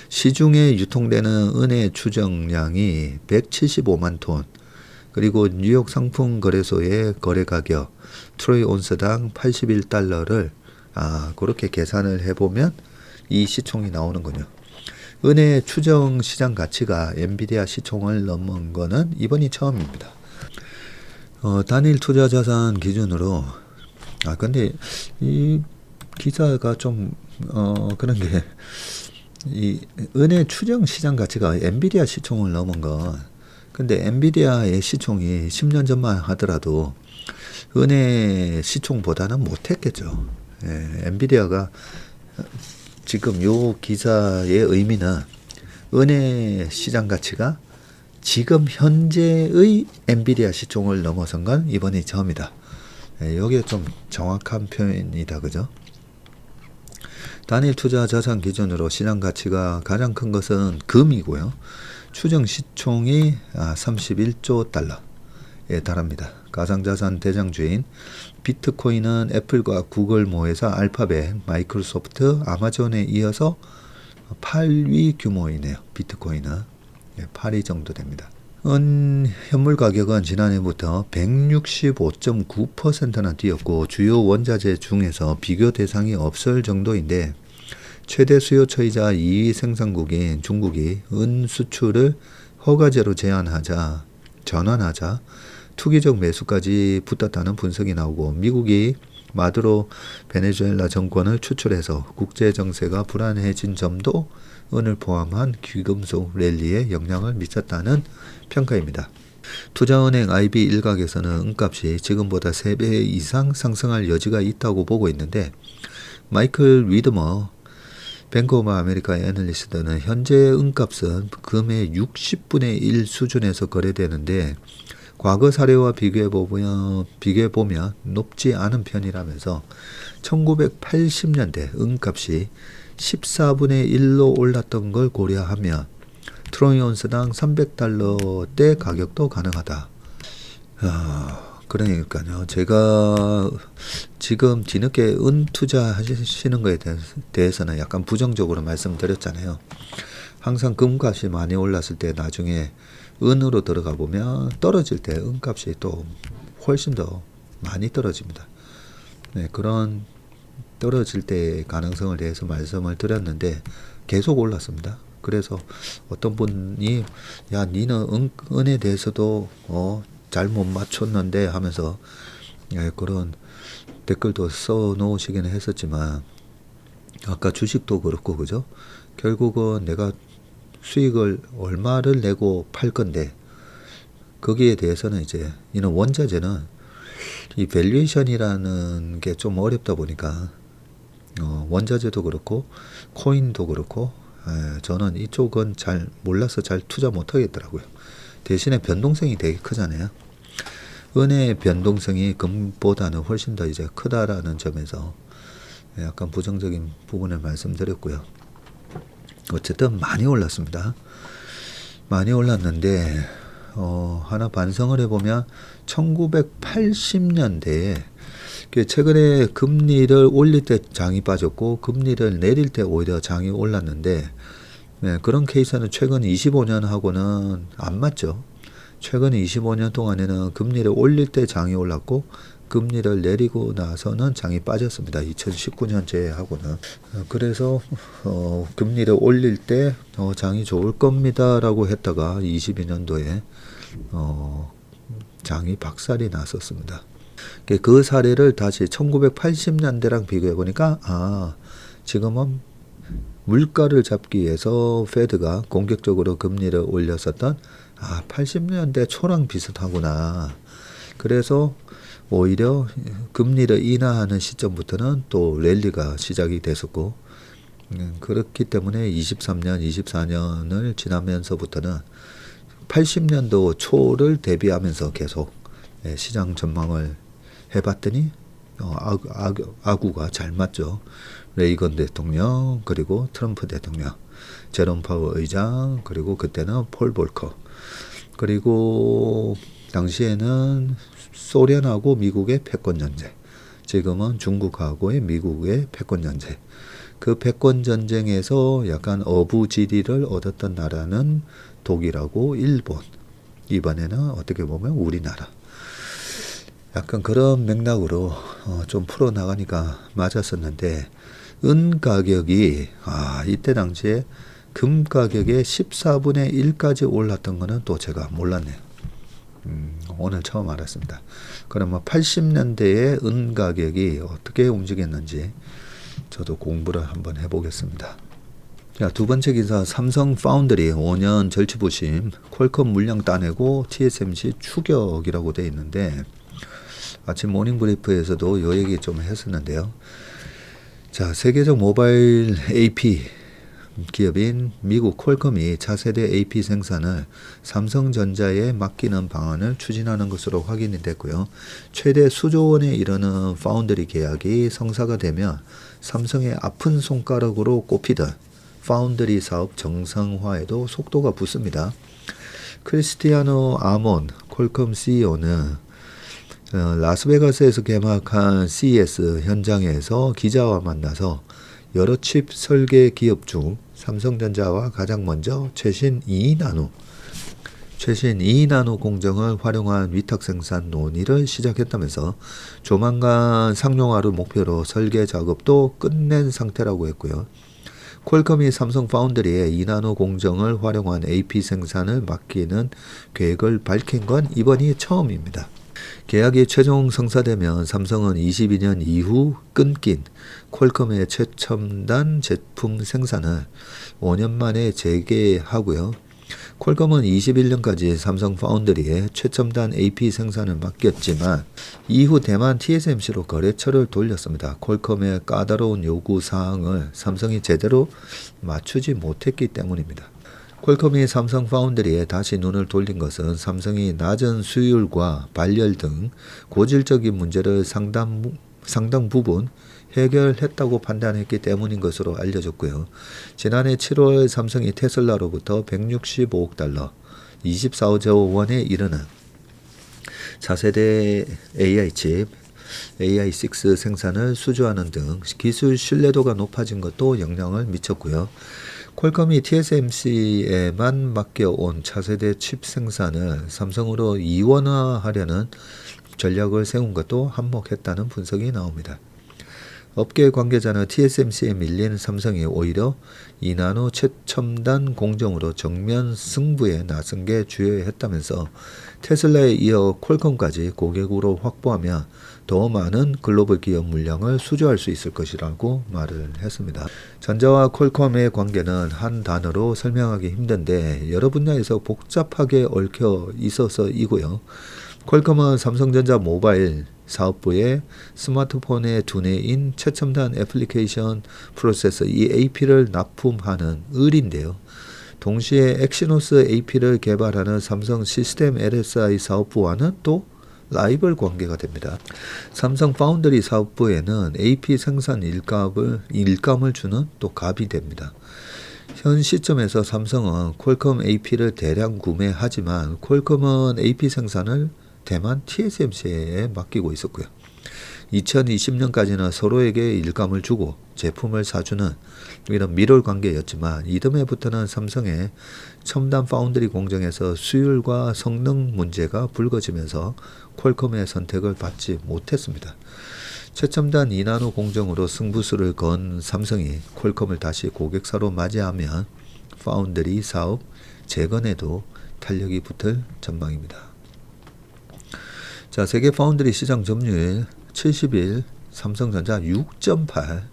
시중에 유통되는 은의 추정량이 175만 톤. 그리고 뉴욕 상품 거래소의 거래 가격 트로이 온스당 81달러를 그렇게 계산을 해보면 이 시총이 나오는군요. 은의 추정 시장 가치가 엔비디아 시총을 넘은 거는 이번이 처음입니다. 단일 투자 자산 기준으로 근데 이 기사가 좀 그런 게 이 은혜 추정 시장 가치가 엔비디아 시총을 넘은 건, 근데 엔비디아의 시총이 10년 전만 하더라도 은혜 시총보다는 못했겠죠. 예, 엔비디아가 지금 요 기사의 의미는 은혜 시장 가치가 지금 현재의 엔비디아 시총을 넘어선 건 이번이 처음이다. 예, 이게 좀 정확한 표현이다, 그죠? 단일 투자 자산 기준으로 시장 가치가 가장 큰 것은 금이고요. 추정 시총이 31조 달러에 달합니다. 가상자산 대장주인 비트코인은 애플과 구글 모회사 알파벳, 마이크로소프트, 아마존에 이어서 8위 규모이네요. 비트코인은 8위 정도 됩니다. 현물 가격은 지난해부터 165.9%나 뛰었고 주요 원자재 중에서 비교 대상이 없을 정도인데, 최대 수요처이자 2위 생산국인 중국이 은 수출을 허가제로 전환하자 투기적 매수까지 붙었다는 분석이 나오고, 미국이 마두로 베네수엘라 정권을 추출해서 국제 정세가 불안해진 점도 은을 포함한 귀금속 랠리에 영향을 미쳤다는 평가입니다. 투자은행 IB 일각에서는 은값이 지금보다 3배 이상 상승할 여지가 있다고 보고 있는데, 마이클 위드머 뱅크 오브 아메리카 애널리스트는 현재 은값은 금의 60분의 1 수준에서 거래되는데 과거 사례와 비교해보면 높지 않은 편이라면서 1980년대 은값이 14분의 1로 올랐던 걸 고려하면 트로이온스당 300달러대 가격도 가능하다. 그러니까요. 제가 지금 뒤늦게 은 투자하시는 거에 대해서는 약간 부정적으로 말씀드렸잖아요. 항상 금값이 많이 올랐을 때 나중에 은으로 들어가 보면 떨어질 때 은값이 또 훨씬 더 많이 떨어집니다. 네, 그런 떨어질 때의 가능성을 대해서 말씀을 드렸는데 계속 올랐습니다. 그래서 어떤 분이 야, 니는 은에 대해서도 잘못 맞췄는데 하면서 그런 댓글도 써 놓으시기는 했었지만, 아까 주식도 그렇고 그죠? 결국은 내가 수익을 얼마를 내고 팔 건데 거기에 대해서는 이제 이는 원자재는 이 밸류에이션이라는 게 좀 어렵다 보니까 원자재도 그렇고 코인도 그렇고 저는 이쪽은 잘 몰라서 잘 투자 못 하겠더라고요. 대신에 변동성이 되게 크잖아요. 은의 변동성이 금보다는 훨씬 더 이제 크다라는 점에서 약간 부정적인 부분을 말씀드렸고요. 어쨌든 많이 올랐습니다. 많이 올랐는데 하나 반성을 해보면 1980년대에 최근에 금리를 올릴 때 장이 빠졌고 금리를 내릴 때 오히려 장이 올랐는데, 그런 케이스는 최근 25년하고는 안 맞죠. 최근 25년 동안에는 금리를 올릴 때 장이 올랐고 금리를 내리고 나서는 장이 빠졌습니다. 2019년째하고는. 그래서 금리를 올릴 때 장이 좋을 겁니다라고 했다가 22년도에 장이 박살이 났었습니다. 그 사례를 다시 1980년대랑 비교해 보니까 지금은 물가를 잡기 위해서 페드가 공격적으로 금리를 올렸었던 80년대 초랑 비슷하구나. 그래서 오히려 금리를 인하하는 시점부터는 또 랠리가 시작이 됐었고, 그렇기 때문에 23년, 24년을 지나면서부터는 80년도 초를 대비하면서 계속 시장 전망을 해봤더니 아구가 잘 맞죠. 레이건 대통령, 그리고 트럼프 대통령, 제롬 파월 의장, 그리고 그때는 폴 볼커, 그리고 당시에는 소련하고 미국의 패권전쟁, 지금은 중국하고의 미국의 패권전쟁. 그 패권전쟁에서 약간 어부지리를 얻었던 나라는 독일하고 일본, 이번에는 어떻게 보면 우리나라. 약간 그런 맥락으로 좀 풀어나가니까 맞았었는데, 은 가격이 이때 당시에 금 가격의 14분의 1까지 올랐던 거는 또 제가 몰랐네요. 오늘 처음 알았습니다. 그럼 80년대의 은 가격이 어떻게 움직였는지 저도 공부를 한번 해보겠습니다. 자, 두 번째 기사, 삼성 파운드리 5년 절치부심, 퀄컴 물량 따내고 TSMC 추격이라고 되어 있는데, 아침 모닝브리프에서도 이 얘기 좀 했었는데요. 자, 세계적 모바일 AP 기업인 미국 퀄컴이 차세대 AP 생산을 삼성전자에 맡기는 방안을 추진하는 것으로 확인이 됐고요. 최대 수조 원에 이르는 파운드리 계약이 성사가 되면 삼성의 아픈 손가락으로 꼽히던 파운드리 사업 정상화에도 속도가 붙습니다. 크리스티아노 아몬 퀄컴 CEO는 라스베가스에서 개막한 CES 현장에서 기자와 만나서 여러 칩 설계 기업 중 삼성전자와 가장 먼저 최신 2나노 공정을 활용한 위탁 생산 논의를 시작했다면서 조만간 상용화를 목표로 설계 작업도 끝낸 상태라고 했고요. 퀄컴이 삼성 파운드리에 2나노 공정을 활용한 AP 생산을 맡기는 계획을 밝힌 건 이번이 처음입니다. 계약이 최종 성사되면 삼성은 22년 이후 끊긴 퀄컴의 최첨단 제품 생산을 5년 만에 재개하고요. 퀄컴은 21년까지 삼성 파운드리에 최첨단 AP 생산을 맡겼지만 이후 대만 TSMC로 거래처를 돌렸습니다. 퀄컴의 까다로운 요구 사항을 삼성이 제대로 맞추지 못했기 때문입니다. 퀄컴이 삼성 파운드리에 다시 눈을 돌린 것은 삼성이 낮은 수율과 발열 등 고질적인 문제를 상당 부분 해결했다고 판단했기 때문인 것으로 알려졌고요. 지난해 7월 삼성이 테슬라로부터 165억 달러, 24조 원에 이르는 차세대 AI 칩, AI6 생산을 수주하는 등 기술 신뢰도가 높아진 것도 영향을 미쳤고요. 퀄컴이 TSMC에만 맡겨온 차세대 칩 생산을 삼성으로 이원화하려는 전략을 세운 것도 한몫했다는 분석이 나옵니다. 업계 관계자는 TSMC에 밀린 삼성이 오히려 2나노 최첨단 공정으로 정면 승부에 나선 게 주요했다면서 테슬라에 이어 퀄컴까지 고객으로 확보하면 더 많은 글로벌 기업 물량을 수주할 수 있을 것이라고 말을 했습니다. 전자와 퀄컴의 관계는 한 단어로 설명하기 힘든데 여러 분야에서 복잡하게 얽혀 있어서이고요. 퀄컴은 삼성전자 모바일 사업부에 스마트폰의 두뇌인 최첨단 애플리케이션 프로세서 EAP를 납품하는 을인데요. 동시에 엑시노스 AP를 개발하는 삼성 시스템 LSI 사업부와는 또 라이벌 관계가 됩니다. 삼성 파운드리 사업부에는 AP 생산 일감을 주는 또 갑이 됩니다. 현 시점에서 삼성은 퀄컴 AP를 대량 구매하지만 퀄컴은 AP 생산을 대만 TSMC에 맡기고 있었고요. 2020년까지는 서로에게 일감을 주고 제품을 사주는 이런 밀월 관계였지만 이듬해부터는 삼성의 첨단 파운드리 공정에서 수율과 성능 문제가 불거지면서 퀄컴의 선택을 받지 못했습니다. 최첨단 2나노 공정으로 승부수를 건 삼성이 퀄컴을 다시 고객사로 맞이하면 파운드리 사업 재건에도 탄력이 붙을 전망입니다. 자, 세계 파운드리 시장 점유율 70일 삼성전자 6.8.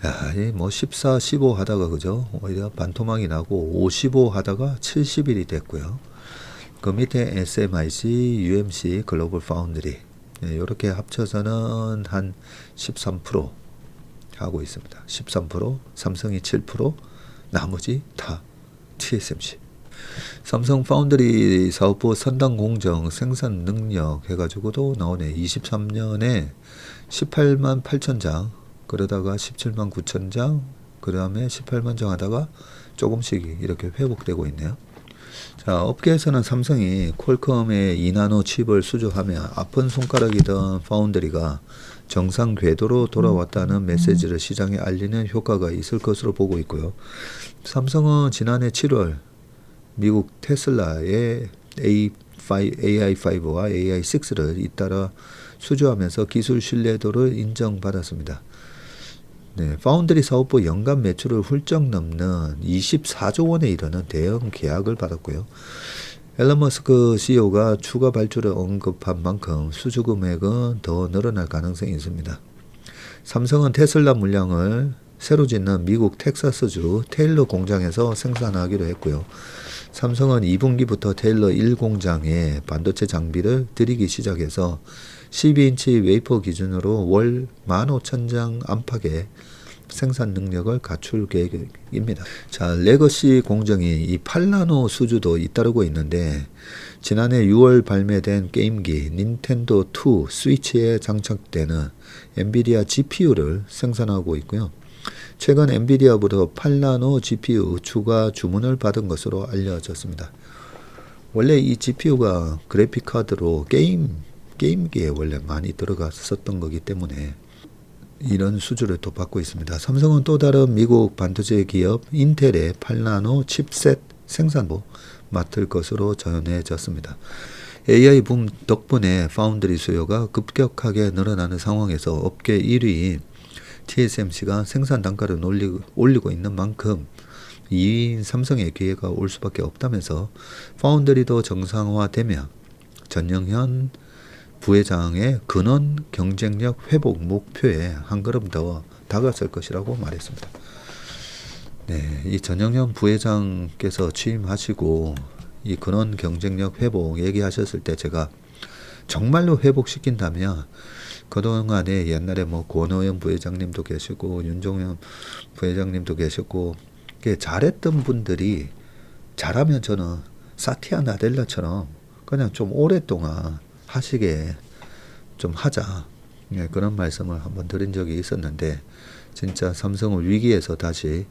야, 뭐 14, 15 하다가 그죠? 오히려 반토막이 나고 55 하다가 70일이 됐고요. 그 밑에 SMIC, UMC, 글로벌 파운드리 이렇게 합쳐서는 한 13% 하고 있습니다. 13%, 삼성이 7%, 나머지 다 TSMC. 삼성 파운드리 사업부 선당 공정 생산 능력 해가지고도 나오네. 23년에 18만 8천 장, 그러다가 17만 9천 장, 그 다음에 18만 장 하다가 조금씩 이렇게 회복되고 있네요. 자, 업계에서는 삼성이 퀄컴의 2나노 칩을 수주하며 아픈 손가락이던 파운드리가 정상 궤도로 돌아왔다는 메시지를 시장에 알리는 효과가 있을 것으로 보고 있고요. 삼성은 지난해 7월 미국 테슬라의 AI5와 AI6를 잇따라 수주하면서 기술 신뢰도를 인정받았습니다. 네, 파운드리 사업부 연간 매출을 훌쩍 넘는 24조 원에 이르는 대형 계약을 받았고요. 앨런 머스크 CEO가 추가 발주를 언급한 만큼 수주 금액은 더 늘어날 가능성이 있습니다. 삼성은 테슬라 물량을 새로 짓는 미국 텍사스주 테일러 공장에서 생산하기로 했고요. 삼성은 2분기부터 테일러 1공장에 반도체 장비를 들이기 시작해서 12인치 웨이퍼 기준으로 월 15,000장 안팎의 생산 능력을 갖출 계획입니다. 자, 레거시 공정이 이 8나노 수주도 잇따르고 있는데 지난해 6월 발매된 게임기 닌텐도 2 스위치에 장착되는 엔비디아 GPU를 생산하고 있고요. 최근 엔비디아부터 8나노 GPU 추가 주문을 받은 것으로 알려졌습니다. 원래 이 GPU가 그래픽 카드로 게임기에 원래 많이 들어갔었던 거기 때문에 이런 수주를 또 받고 있습니다. 삼성은 또 다른 미국 반도체 기업 인텔의 8나노 칩셋 생산도 맡을 것으로 전해졌습니다. AI 붐 덕분에 파운드리 수요가 급격하게 늘어나는 상황에서 업계 1위인 TSMC가 생산 단가를 올리고 있는 만큼 2위인 삼성의 기회가 올 수밖에 없다면서 파운드리도 정상화되면 전영현 부회장의 근원 경쟁력 회복 목표에 한 걸음 더 다가설 것이라고 말했습니다. 네, 이 전영현 부회장께서 취임하시고 이 근원 경쟁력 회복 얘기하셨을 때 제가 정말로 회복시킨다면 그동안에 옛날에 뭐 권오현 부회장님도 계시고 윤종현 부회장님도 계셨고 잘했던 분들이 잘하면 저는 사티아 나델라처럼 그냥 좀 오랫동안 하시게 좀 하자. 네, 그런 말씀을 한번 드린 적이 있었는데 진짜 삼성을 위기에서 다시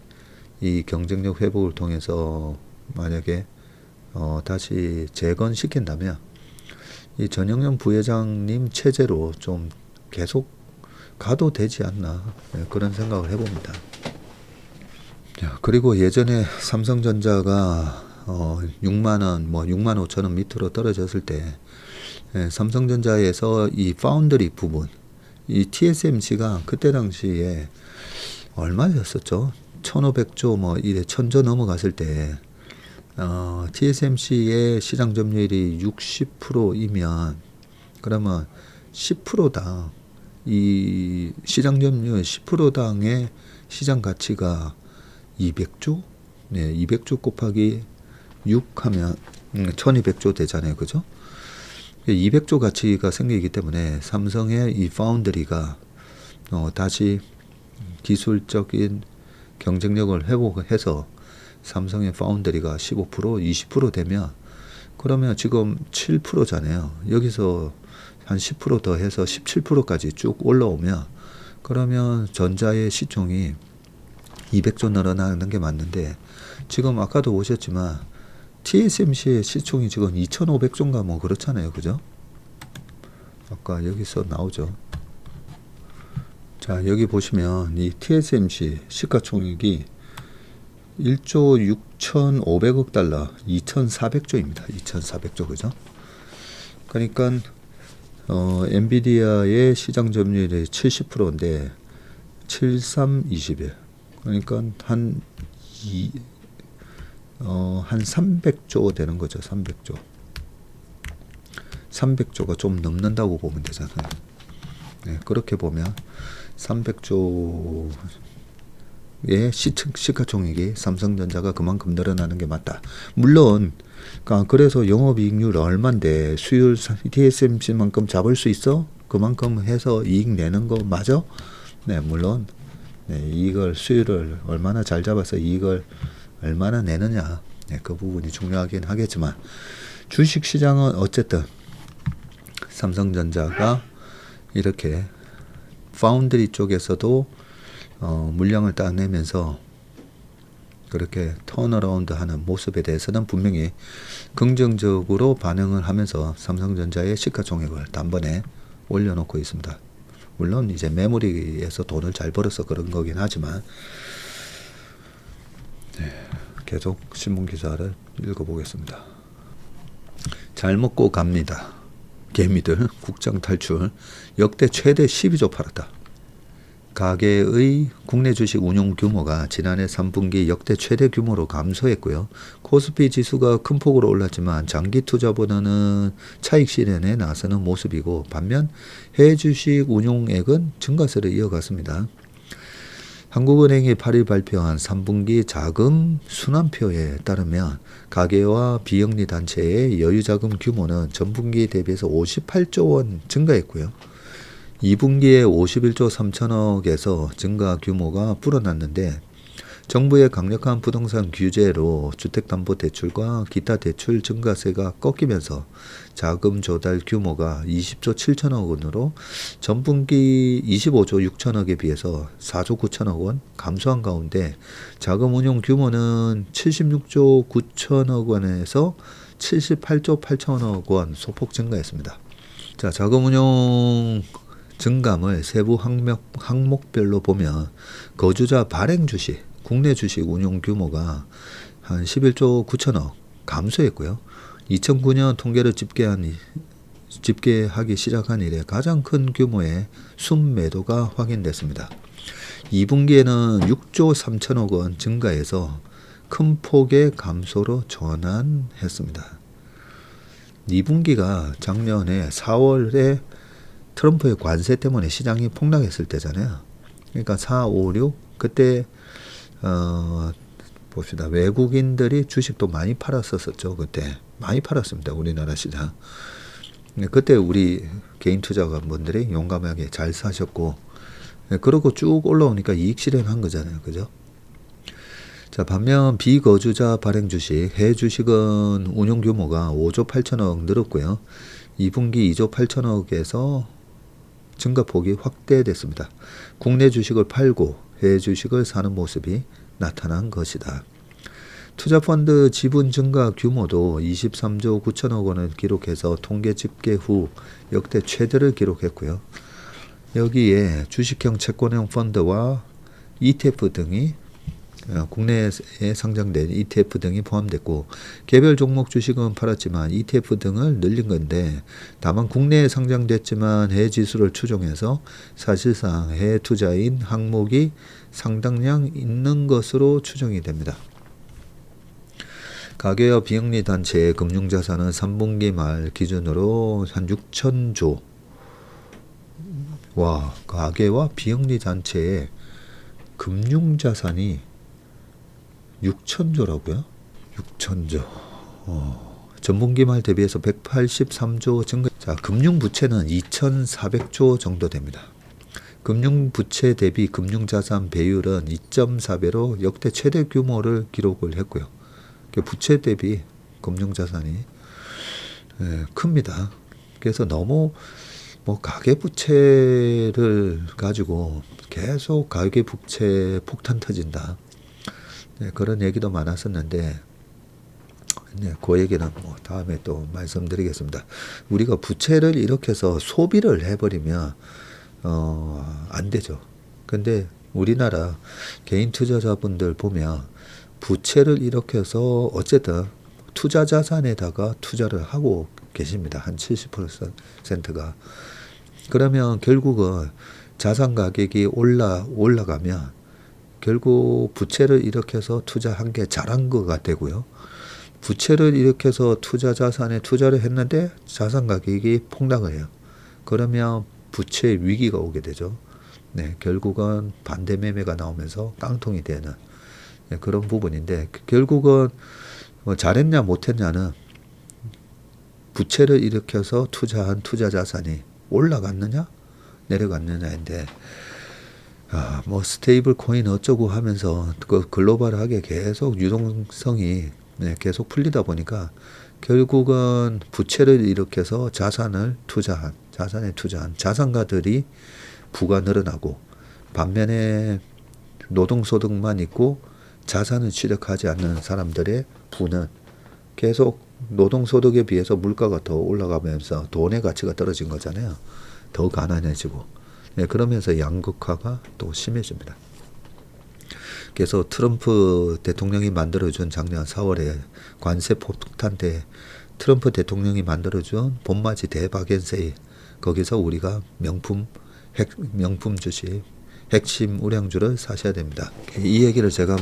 이 경쟁력 회복을 통해서 만약에 다시 재건시킨다면 이 전영현 부회장님 체제로 좀 계속 가도 되지 않나, 네, 그런 생각을 해봅니다. 그리고 예전에 삼성전자가 6만원, 뭐 6만 5천원 밑으로 떨어졌을 때 삼성전자에서 이 파운드리 부분, 이 TSMC가 그때 당시에 얼마였었죠? 1500조 뭐 이래 1000조 넘어갔을 때 TSMC의 시장 점유율이 60%이면 그러면 10%당 이 시장 점유율 10%당의 시장 가치가 200조? 네, 200조 곱하기 6 하면 1200조 되잖아요. 그죠? 200조 가치가 생기기 때문에 삼성의 이 파운드리가 다시 기술적인 경쟁력을 회복해서 삼성의 파운드리가 15%, 20% 되면 그러면 지금 7%잖아요. 여기서 한 10% 더 해서 17%까지 쭉 올라오면 그러면 전자의 시총이 200조 늘어나는 게 맞는데 지금 아까도 보셨지만 TSMC의 시총이 지금 2,500조인가 뭐 그렇잖아요. 그죠? 아까 여기서 나오죠. 자, 여기 보시면 이 TSMC 시가총액이 1조 6,500억 달러, 2,400조입니다. 2,400조, 그죠? 그러니까 엔비디아의 시장 점유율이 70%인데 7321. 그러니까 한 300조 되는 거죠. 300조. 300조가 좀 넘는다고 보면 되잖아요. 네, 그렇게 보면 300조의 시가총액이 삼성전자가 그만큼 늘어나는 게 맞다. 물론 그래서 영업이익률 얼만데 수율 TSMC만큼 잡을 수 있어? 그만큼 해서 이익 내는 거 맞아? 네, 물론 네, 이걸 수율을 얼마나 잘 잡아서 이익을 얼마나 내느냐, 네, 그 부분이 중요하긴 하겠지만 주식시장은 어쨌든 삼성전자가 이렇게 파운드리 쪽에서도 물량을 따내면서 그렇게 턴어라운드 하는 모습에 대해서는 분명히 긍정적으로 반응을 하면서 삼성전자의 시가총액을 단번에 올려놓고 있습니다. 물론 이제 메모리에서 돈을 잘 벌어서 그런 거긴 하지만 네, 계속 신문기사를 읽어보겠습니다. 잘 먹고 갑니다. 개미들 국장 탈출 역대 최대 12조 팔았다. 가계의 국내 주식 운용 규모가 지난해 3분기 역대 최대 규모로 감소했고요. 코스피 지수가 큰 폭으로 올랐지만 장기 투자보다는 차익 실현에 나서는 모습이고, 반면 해외 주식 운용액은 증가세를 이어갔습니다. 한국은행이 8일 발표한 3분기 자금 순환표에 따르면 가계와 비영리 단체의 여유자금 규모는 전분기 대비해서 58조 원 증가했고요. 2분기에 51조 3천억에서 증가 규모가 불어났는데, 정부의 강력한 부동산 규제로 주택담보대출과 기타 대출 증가세가 꺾이면서 자금 조달 규모가 20조 7천억 원으로 전분기 25조 6천억에 비해서 4조 9천억 원 감소한 가운데, 자금 운용 규모는 76조 9천억 원에서 78조 8천억 원 소폭 증가했습니다. 자, 자금 운용 증감을 세부 항목별로 보면, 거주자 발행 주식, 국내 주식 운용 규모가 한 11조 9천억 감소했고요. 2009년 통계를 집계하기 시작한 이래 가장 큰 규모의 순매도가 확인됐습니다. 2분기에는 6조 3천억 원 증가해서 큰 폭의 감소로 전환했습니다. 2분기가 작년에 4월에 트럼프의 관세 때문에 시장이 폭락했을 때잖아요. 그러니까 4, 5, 6 그때 봅시다. 외국인들이 주식도 많이 팔았었죠. 그때 많이 팔았습니다. 우리나라 시장. 그때 우리 개인 투자자분들이 용감하게 잘 사셨고, 그러고 쭉 올라오니까 이익 실현한 거잖아요. 그죠? 자, 반면 비거주자 발행 주식, 해외 주식은 운용 규모가 5조 8천억 늘었고요. 2분기 2조 8천억에서 증가폭이 확대됐습니다. 국내 주식을 팔고 해외 주식을 사는 모습이 나타난 것이다. 투자펀드 지분 증가 규모도 23조 9천억 원을 기록해서 통계 집계 후 역대 최대를 기록했고요. 여기에 주식형 채권형 펀드와 ETF 등이 국내에 상장된 ETF 등이 포함됐고, 개별 종목 주식은 팔았지만 ETF 등을 늘린 건데, 다만 국내에 상장됐지만 해외 지수를 추종해서 사실상 해외 투자인 항목이 상당량 있는 것으로 추정이 됩니다. 가계와 비영리 단체의 금융자산은 3분기 말 기준으로 한 6천조. 와, 가계와 비영리 단체의 금융자산이 6천조라고요? 6천조. 전분기 말 대비해서 183조 증가. 자, 금융부채는 2,400조 정도 됩니다. 금융부채 대비 금융자산 배율은 2.4배로 역대 최대 규모를 기록을 했고요. 부채 대비 금융자산이 큽니다. 그래서 너무 가계부채를 가지고 계속 가계부채 폭탄 터진다. 그런 얘기도 많았었는데, 그 얘기는 다음에 또 말씀드리겠습니다. 우리가 부채를 일으켜서 소비를 해버리면 안 되죠. 근데 우리나라 개인 투자자분들 보면 부채를 일으켜서 어쨌든 투자 자산에다가 투자를 하고 계십니다. 한 70%가. 그러면 결국은 자산 가격이 올라가면 결국 부채를 일으켜서 투자한 게 잘한 거가 되고요. 부채를 일으켜서 투자 자산에 투자를 했는데 자산 가격이 폭락을 해요. 그러면 부채 위기가 오게 되죠. 결국은 반대 매매가 나오면서 깡통이 되는 그런 부분인데, 결국은 잘했냐 못했냐는 부채를 일으켜서 투자한 투자 자산이 올라갔느냐 내려갔느냐인데, 스테이블 코인 어쩌고 하면서 글로벌하게 계속 유동성이 계속 풀리다 보니까 결국은 부채를 일으켜서 자산에 투자한 자산가들이 부가 늘어나고, 반면에 노동소득만 있고 자산을 취득하지 않는 사람들의 부는 계속 노동소득에 비해서 물가가 더 올라가면서 돈의 가치가 떨어진 거잖아요. 더 가난해지고. 그러면서 양극화가 또 심해집니다. 그래서 트럼프 대통령이 만들어준 작년 4월에 관세 폭탄 때 트럼프 대통령이 만들어준 봄맞이 대바겐세일, 거기서 우리가 명품 주식 핵심 우량주를 사셔야 됩니다. 이 얘기를 제가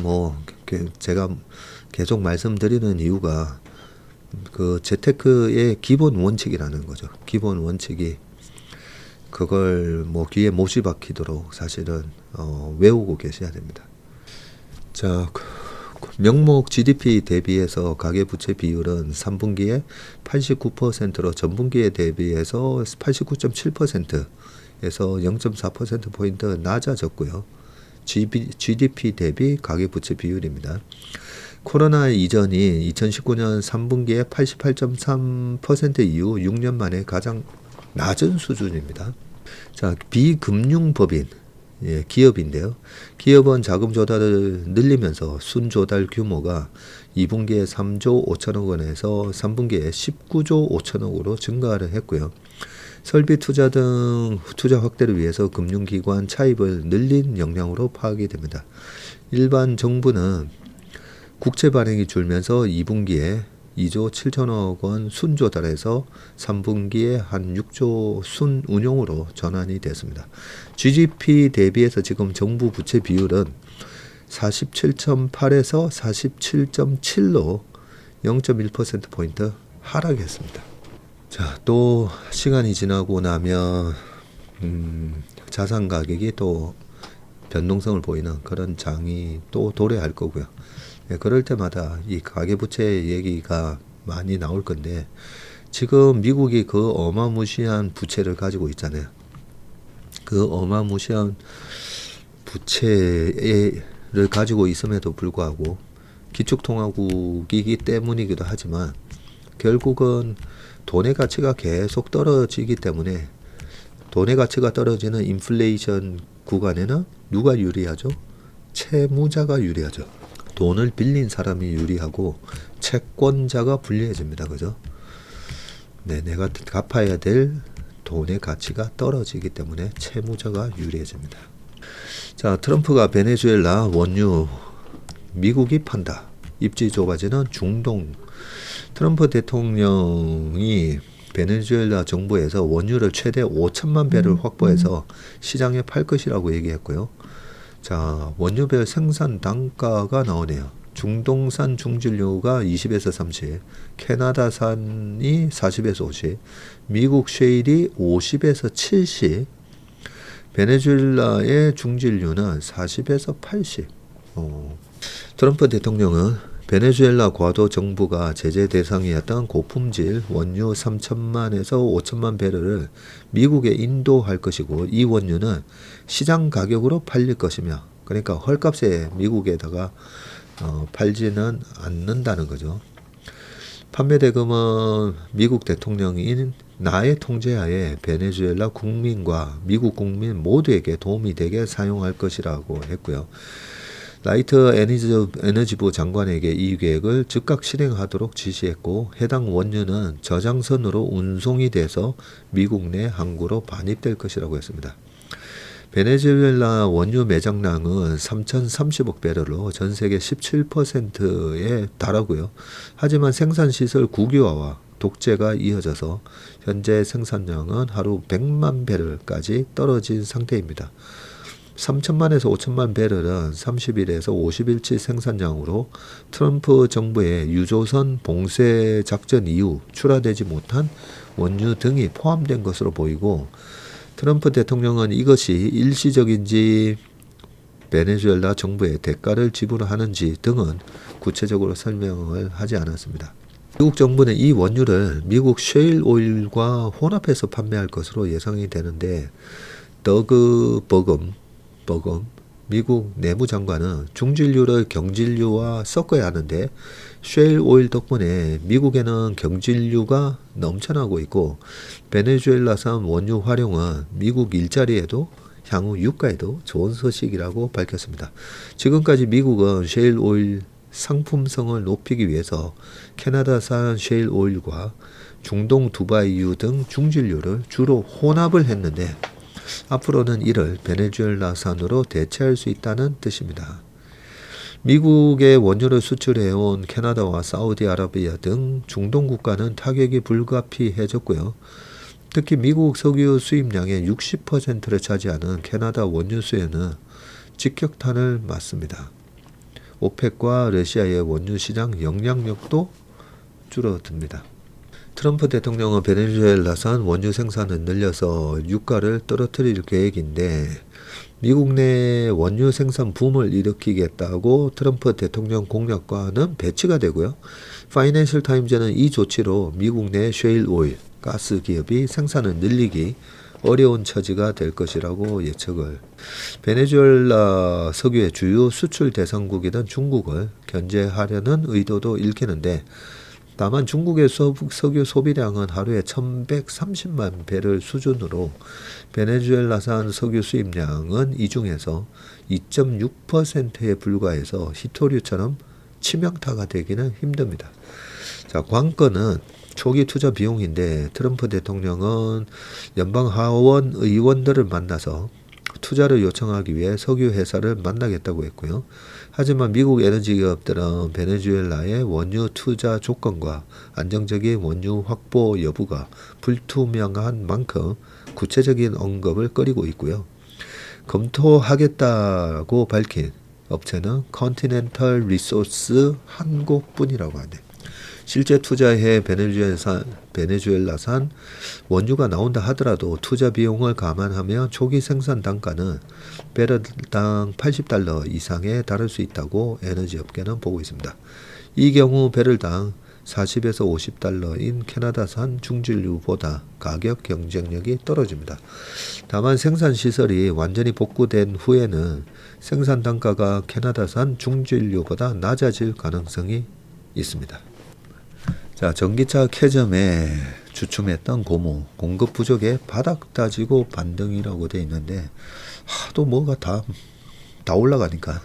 계속 말씀드리는 이유가 그 재테크의 기본 원칙이라는 거죠. 기본 원칙이 그걸 귀에 못이 박히도록 사실은 외우고 계셔야 됩니다. 자, 명목 GDP 대비해서 가계부채 비율은 3분기에 89%로 전분기에 대비해서 89.7%에서 0.4%포인트 낮아졌고요. GDP 대비 가계부채 비율입니다. 코로나 이전이 2019년 3분기에 88.3% 이후 6년 만에 가장 낮은 수준입니다. 자, 비금융법인 기업인데요. 기업은 자금 조달을 늘리면서 순조달 규모가 2분기에 3조 5천억 원에서 3분기에 19조 5천억 원으로 증가를 했고요. 설비 투자 등 투자 확대를 위해서 금융기관 차입을 늘린 역량으로 파악이 됩니다. 일반 정부는 국채 발행이 줄면서 2분기에 2조 7천억 원 순조달해서 3분기에 한 6조 순운용으로 전환이 됐습니다. GDP 대비해서 지금 정부 부채 비율은 47.8에서 47.7로 0.1%포인트 하락했습니다. 자, 또 시간이 지나고 나면 자산 가격이 또 변동성을 보이는 그런 장이 또 도래할 거고요. 그럴 때마다 이 가계부채 얘기가 많이 나올 건데 지금 미국이 그 어마무시한 부채를 가지고 있잖아요. 그 어마무시한 부채를 가지고 있음에도 불구하고 기축통화국이기 때문이기도 하지만 결국은 돈의 가치가 계속 떨어지기 때문에 돈의 가치가 떨어지는 인플레이션 구간에는 누가 유리하죠? 채무자가 유리하죠. 돈을 빌린 사람이 유리하고 채권자가 불리해집니다. 그죠? 네, 내가 갚아야 될 돈의 가치가 떨어지기 때문에 채무자가 유리해집니다. 자, 트럼프가 베네수엘라 원유 미국이 판다. 입지 좁아지는 중동. 트럼프 대통령이 베네수엘라 정부에서 원유를 최대 5천만 배를 확보해서 시장에 팔 것이라고 얘기했고요. 자, 원유별 생산 단가가 나오네요. 중동산 중진류가 20에서 30, 캐나다산이 40에서 50, 미국 셰일이 50에서 70, 베네수엘라의 중진류는 40에서 80. 트럼프 대통령은 베네수엘라 과도 정부가 제재 대상이었던 고품질 원유 3천만에서 5천만 배럴을 미국에 인도할 것이고 이 원유는 시장 가격으로 팔릴 것이며 그러니까 헐값에 미국에다가 팔지는 않는다는 거죠. 판매 대금은 미국 대통령인 나의 통제하에 베네수엘라 국민과 미국 국민 모두에게 도움이 되게 사용할 것이라고 했고요. 라이트 에너지부 장관에게 이 계획을 즉각 실행하도록 지시했고 해당 원유는 저장선으로 운송이 돼서 미국 내 항구로 반입될 것이라고 했습니다. 베네수엘라 원유 매장량은 3,030억 배럴로 전 세계 17%에 달하고요. 하지만 생산시설 국유화와 독재가 이어져서 현재 생산량은 하루 100만 배럴까지 떨어진 상태입니다. 3천만에서 5천만 배럴은 30일에서 50일치 생산량으로 트럼프 정부의 유조선 봉쇄 작전 이후 출하되지 못한 원유 등이 포함된 것으로 보이고 트럼프 대통령은 이것이 일시적인지 베네수엘라 정부에 대가를 지불하는지 등은 구체적으로 설명을 하지 않았습니다. 미국 정부는 이 원유를 미국 셰일 오일과 혼합해서 판매할 것으로 예상이 되는데 더그 버금 미국 내무장관은 중진류를 경진류와 섞어야 하는데 셰일 오일 덕분에 미국에는 경진류가 넘쳐나고 있고 베네수엘라산 원유 활용은 미국 일자리에도 향후 유가에도 좋은 소식이라고 밝혔습니다. 지금까지 미국은 셰일 오일 상품성을 높이기 위해서 캐나다산 셰일 오일과 중동 두바이유 등 중진류를 주로 혼합을 했는데 앞으로는 이를 베네수엘라산으로 대체할 수 있다는 뜻입니다. 미국의 원유를 수출해온 캐나다와 사우디아라비아 등 중동 국가는 타격이 불가피해졌고요. 특히 미국 석유 수입량의 60%를 차지하는 캐나다 원유 수요는 직격탄을 맞습니다. 오펙과 러시아의 원유 시장 영향력도 줄어듭니다. 트럼프 대통령은 베네수엘라산 원유 생산을 늘려서 유가를 떨어뜨릴 계획인데 미국 내 원유 생산 붐을 일으키겠다고 트럼프 대통령 공약과는 배치가 되고요. 파이낸셜 타임즈는 이 조치로 미국 내 셰일 오일, 가스 기업이 생산을 늘리기 어려운 처지가 될 것이라고 예측을. 베네수엘라 석유의 주요 수출 대상국이던 중국을 견제하려는 의도도 읽히는데 다만 중국의 석유 소비량은 하루에 1130만 배럴 수준으로 베네수엘라산 석유 수입량은 이 중에서 2.6%에 불과해서 히토류처럼 치명타가 되기는 힘듭니다. 자, 관건은 초기 투자 비용인데 트럼프 대통령은 연방 하원 의원들을 만나서 투자를 요청하기 위해 석유 회사를 만나겠다고 했고요. 하지만 미국 에너지 기업들은 베네수엘라의 원유 투자 조건과 안정적인 원유 확보 여부가 불투명한 만큼 구체적인 언급을 꺼리고 있고요. 검토하겠다고 밝힌 업체는 컨티넨탈 리소스 한 곳뿐이라고 하네요. 실제 투자해 베네수엘라산 원유가 나온다 하더라도 투자 비용을 감안하면 초기 생산 단가는 배럴당 $80 이상에 달할 수 있다고 에너지 업계는 보고 있습니다. 이 경우 배럴당 $40에서 $50인 캐나다산 중진류보다 가격 경쟁력이 떨어집니다. 다만 생산 시설이 완전히 복구된 후에는 생산 단가가 캐나다산 중진류보다 낮아질 가능성이 있습니다. 자, 전기차 캐점에 주춤했던 고무 공급 부족에 바닥 다지고 반등이라고 되어 있는데 하도 뭐가 다 올라가니까.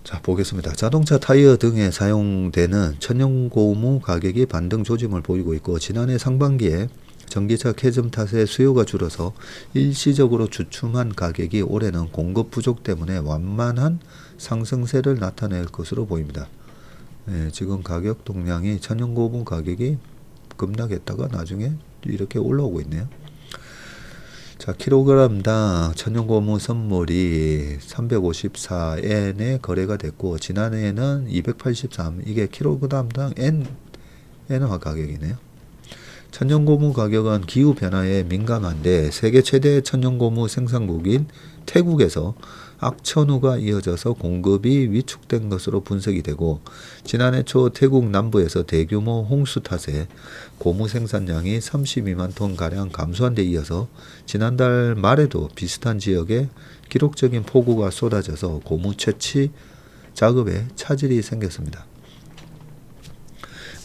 자, 보겠습니다. 자동차 타이어 등에 사용되는 천연고무 가격이 반등 조짐을 보이고 있고 지난해 상반기에 전기차 캐즘 탓에 수요가 줄어서 일시적으로 주춤한 가격이 올해는 공급 부족 때문에 완만한 상승세를 나타낼 것으로 보입니다. 네, 지금 가격 동향이 천연고무 가격이 급락했다가 나중에 이렇게 올라오고 있네요. 자, 킬로그램당 천연고무 선물이 354엔에 거래가 됐고 지난해에는 283, 이게 킬로그램당 엔화 가격이네요. 천연고무 가격은 기후변화에 민감한데 세계 최대 천연고무 생산국인 태국에서 악천후가 이어져서 공급이 위축된 것으로 분석이 되고 지난해 초 태국 남부에서 대규모 홍수 탓에 고무 생산량이 32만 톤가량 감소한 데 이어서 지난달 말에도 비슷한 지역에 기록적인 폭우가 쏟아져서 고무 채취 작업에 차질이 생겼습니다.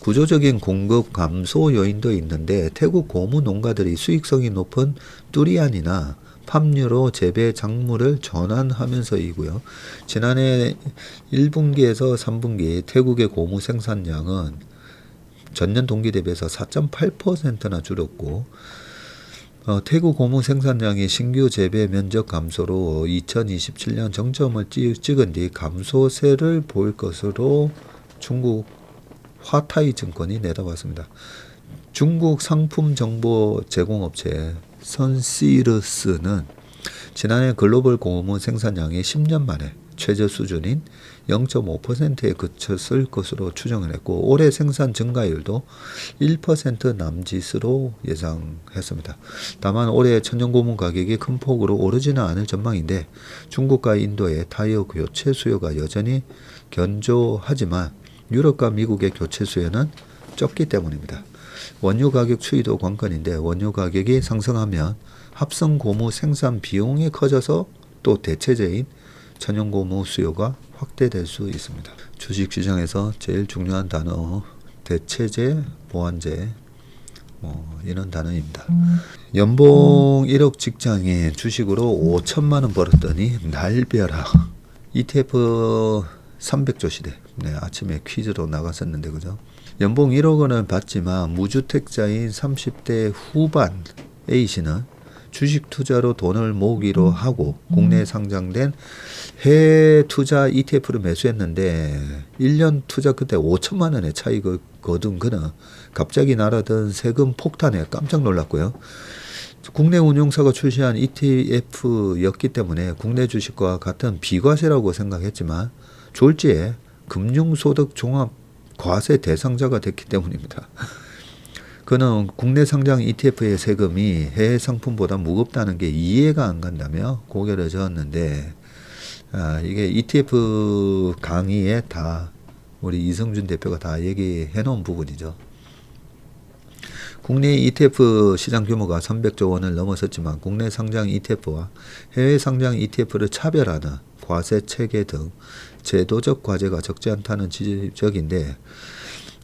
구조적인 공급 감소 요인도 있는데 태국 고무 농가들이 수익성이 높은 뚜리안이나 팜유로 재배 작물을 전환하면서이고요. 지난해 1분기에서 3분기 태국의 고무 생산량은 전년 동기 대비해서 4.8%나 줄었고 태국 고무 생산량이 신규 재배 면적 감소로 2027년 정점을 찍은 뒤 감소세를 보일 것으로 중국 화타이 증권이 내다봤습니다. 중국 상품 정보 제공업체 선시르스는 지난해 글로벌 고무 생산량이 10년 만에 최저 수준인 0.5%에 그쳤을 것으로 추정을 했고 올해 생산 증가율도 1% 남짓으로 예상했습니다. 다만 올해 천연고무 가격이 큰 폭으로 오르지는 않을 전망인데 중국과 인도의 타이어 교체 수요가 여전히 견조하지만 유럽과 미국의 교체 수요는 적기 때문입니다. 원유 가격 추이도 관건인데 원유 가격이 상승하면 합성 고무 생산 비용이 커져서 또 대체재인 천연고무 수요가 확대될 수 있습니다. 주식시장에서 제일 중요한 단어 대체재, 보완재 이런 단어입니다. 연봉 1억 직장인 주식으로 5천만 원 벌었더니 날벼락 ETF 300조 시대. 네, 아침에 퀴즈로 나갔었는데 그죠? 연봉 1억 원을 받지만 무주택자인 30대 후반 A씨는 주식 투자로 돈을 모으기로 하고 국내에 상장된 해외 투자 ETF를 매수했는데 1년 투자 그때 5천만 원의 차익을 거둔 그는 갑자기 날아든 세금 폭탄에 깜짝 놀랐고요. 국내 운용사가 출시한 ETF였기 때문에 국내 주식과 같은 비과세라고 생각했지만 졸지에 금융소득 종합 과세 대상자가 됐기 때문입니다. 그는 국내 상장 ETF의 세금이 해외 상품보다 무겁다는 게 이해가 안 간다며 고개를 저었는데 이게 ETF 강의에 다 우리 이성준 대표가 다 얘기해 놓은 부분이죠. 국내 ETF 시장 규모가 300조 원을 넘어섰지만 국내 상장 ETF와 해외 상장 ETF를 차별하는 과세 체계 등 제도적 과제가 적지 않다는 지적인데,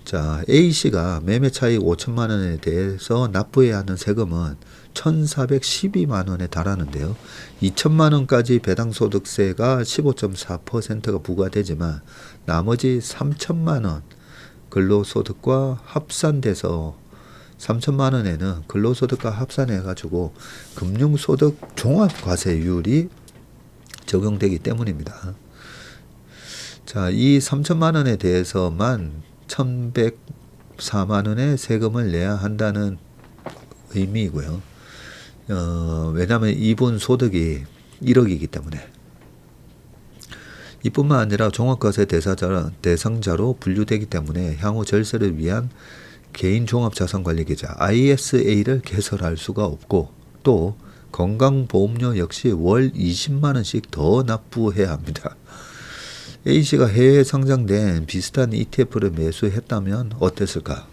자, A씨가 매매 차익 5천만 원에 대해서 납부해야 하는 세금은 1,412만 원에 달하는데요. 2천만 원까지 배당소득세가 15.4%가 부과되지만 나머지 3천만 원 근로소득과 합산돼서 3천만 원에는 근로소득과 합산해가지고 금융소득 종합과세율이 적용되기 때문입니다. 자, 이 3천만 원에 대해서만 1,104만 원의 세금을 내야 한다는 의미이고요. 왜냐하면 이분 소득이 1억이기 때문에. 이뿐만 아니라 종합과세 대상자로 분류되기 때문에 향후 절세를 위한 개인종합자산관리계좌 ISA를 개설할 수가 없고, 또 건강보험료 역시 월 20만 원씩 더 납부해야 합니다. A씨가 해외에 상장된 비슷한 ETF를 매수했다면 어땠을까?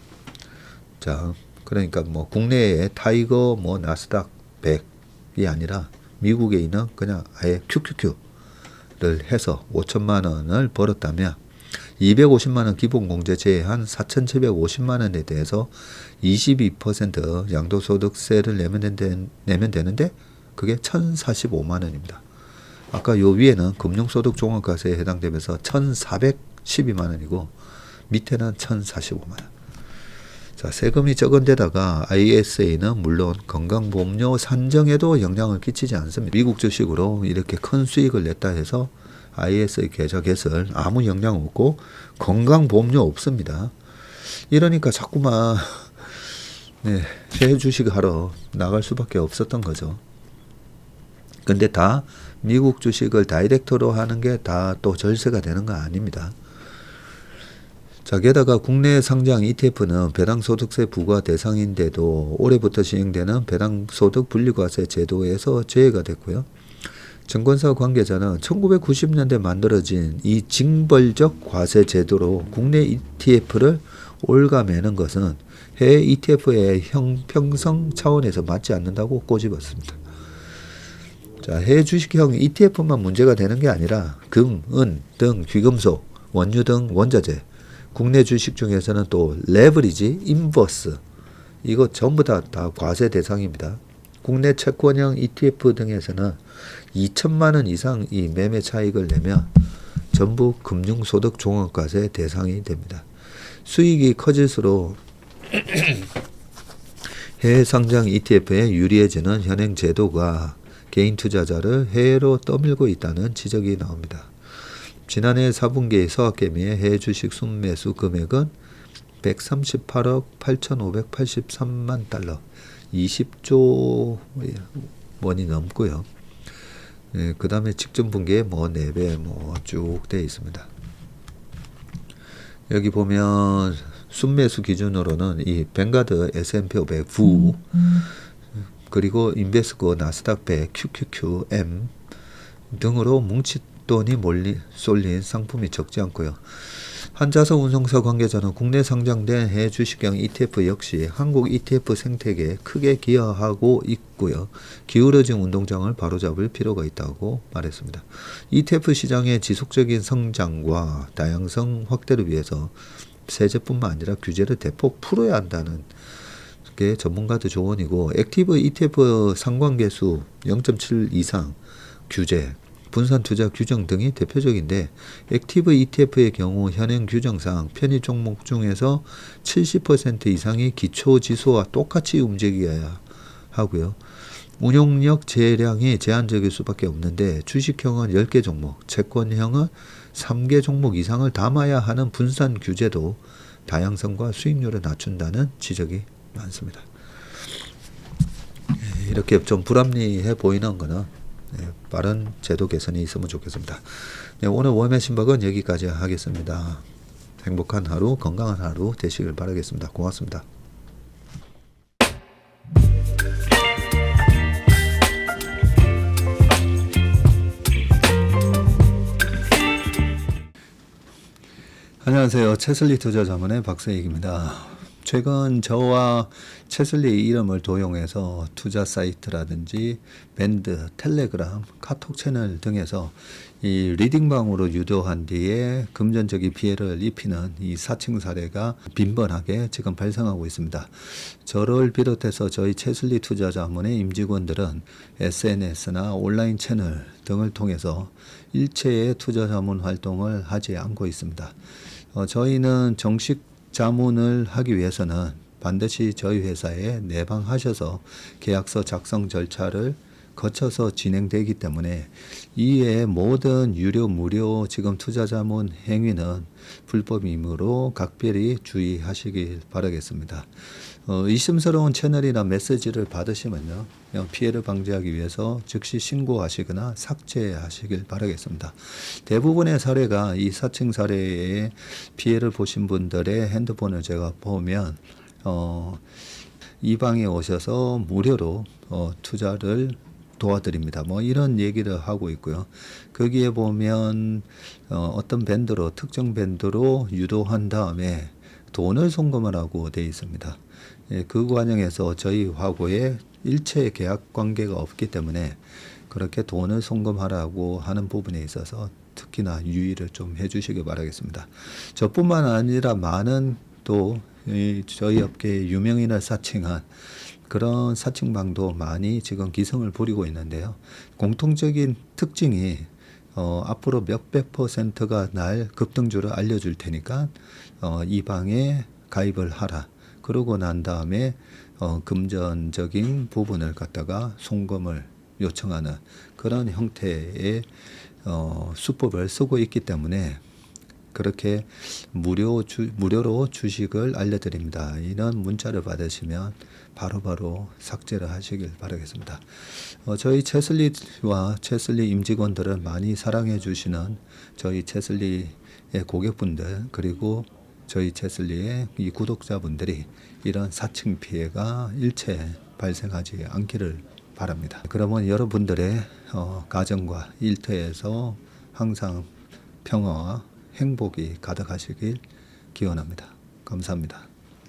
자, 그러니까 뭐 국내에 타이거 뭐 나스닥 100이 아니라 미국에 있는 그냥 아예 QQQ를 해서 5천만 원을 벌었다면 250만 원 기본공제 제외한 4,750만 원에 대해서 22% 양도소득세를 내면 되는데 그게 1,045만 원입니다. 아까 요 위에는 금융소득 종합과세에 해당되면서 1,412만 원이고 밑에는 1,045만 원. 자, 세금이 적은 데다가 ISA는 물론 건강보험료 산정에도 영향을 끼치지 않습니다. 미국 주식으로 이렇게 큰 수익을 냈다 해서 ISA 계좌 개설 아무 영향 없고 건강보험료 없습니다. 이러니까 자꾸만 해외 주식 하러 나갈 수밖에 없었던 거죠. 근데 다 미국 주식을 다이렉트로 하는 게 다 또 절세가 되는 거 아닙니다. 자, 게다가 국내 상장 ETF는 배당소득세 부과 대상인데도 올해부터 시행되는 배당소득 분리과세 제도에서 제외가 됐고요. 증권사 관계자는 1990년대 만들어진 이 징벌적 과세 제도로 국내 ETF를 올가매는 것은 해외 ETF의 형평성 차원에서 맞지 않는다고 꼬집었습니다. 자, 해외 주식형 ETF만 문제가 되는 게 아니라 금, 은 등 귀금속, 원유 등 원자재, 국내 주식 중에서는 또 레버리지, 인버스 이거 전부 다 과세 대상입니다. 국내 채권형 ETF 등에서는 2천만 원 이상 이 매매 차익을 내면 전부 금융소득 종합과세 대상이 됩니다. 수익이 커질수록 해외 상장 ETF에 유리해지는 현행 제도가 개인 투자자를 해외로 떠밀고 있다는 지적이 나옵니다. 지난해 4분기 서학개미의 해외 주식 순매수 금액은 138억 8,583만 달러, 20조 원이 넘고요. 그 다음에 직전 분기에 뭐 4배 쭉 돼 있습니다. 여기 보면 순매수 기준으로는 이 뱅가드 S&P 500 9 그리고 인베스코 나스닥 100 QQQM 등으로 뭉칫돈이 쏠린 상품이 적지 않고요. 한자서 운송사 관계자는 국내 상장된 해외 주식형 ETF 역시 한국 ETF 생태계에 크게 기여하고 있고요. 기울어진 운동장을 바로잡을 필요가 있다고 말했습니다. ETF 시장의 지속적인 성장과 다양성 확대를 위해서 세제뿐만 아니라 규제를 대폭 풀어야 한다는 게 전문가들 조언이고, 액티브 ETF 상관계수 0.7 이상 규제, 분산 투자 규정 등이 대표적인데, 액티브 ETF의 경우 현행 규정상 편의 종목 중에서 70% 이상이 기초 지수와 똑같이 움직여야 하고요. 운용력 재량이 제한적일 수밖에 없는데 주식형은 10개 종목, 채권형은 3개 종목 이상을 담아야 하는 분산 규제도 다양성과 수익률을 낮춘다는 지적이 많습니다. 이렇게 좀 불합리해 보이는 거는 빠른 제도 개선이 있으면 좋겠습니다. 오늘 웜의 신박은 여기까지 하겠습니다. 행복한 하루, 건강한 하루 되시길 바라겠습니다. 고맙습니다. 안녕하세요. 채슬리 투자자문의 박세익입니다. 최근 저와 채슬리 이름을 도용해서 투자 사이트라든지 밴드, 텔레그램, 카톡 채널 등에서 이 리딩방으로 유도한 뒤에 금전적인 피해를 입히는 이 사칭 사례가 빈번하게 지금 발생하고 있습니다. 저를 비롯해서 저희 채슬리 투자자문의 임직원들은 SNS나 온라인 채널 등을 통해서 일체의 투자자문 활동을 하지 않고 있습니다. 저희는 정식 자문을 하기 위해서는 반드시 저희 회사에 내방하셔서 계약서 작성 절차를 거쳐서 진행되기 때문에 이외의 모든 유료 무료 지금 투자자문 행위는 불법이므로 각별히 주의하시길 바라겠습니다. 의심스러운 채널이나 메시지를 받으시면요, 그냥 피해를 방지하기 위해서 즉시 신고하시거나 삭제하시길 바라겠습니다. 대부분의 사례가 이 사칭 사례에 피해를 보신 분들의 핸드폰을 제가 보면 이 방에 오셔서 무료로 투자를 도와드립니다. 뭐 이런 얘기를 하고 있고요. 거기에 보면 어떤 밴드로 특정 밴드로 유도한 다음에 돈을 송금하라고 되어 있습니다. 그 과정에서 저희하고의 일체 계약 관계가 없기 때문에 그렇게 돈을 송금하라고 하는 부분에 있어서 특히나 유의를 좀 해주시기 바라겠습니다. 저뿐만 아니라 많은 또 저희 업계의 유명인을 사칭한 그런 사칭방도 많이 지금 기승을 부리고 있는데요. 공통적인 특징이 앞으로 몇백 %가 날 급등주를 알려줄 테니까 이 방에 가입을 하라. 그러고 난 다음에 금전적인 부분을 갖다가 송금을 요청하는 그런 형태의 수법을 쓰고 있기 때문에 그렇게 무료로 주식을 알려드립니다. 이런 문자를 받으시면 바로바로 삭제를 하시길 바라겠습니다. 저희 채슬리와 채슬리 임직원들을 많이 사랑해 주시는 저희 채슬리의 고객분들 그리고 저희 채슬리의 이 구독자분들이 이런 사칭 피해가 일체 발생하지 않기를 바랍니다. 그러면 여러분들의 가정과 일터에서 항상 평화와 행복이 가득하시길 기원합니다. 감사합니다.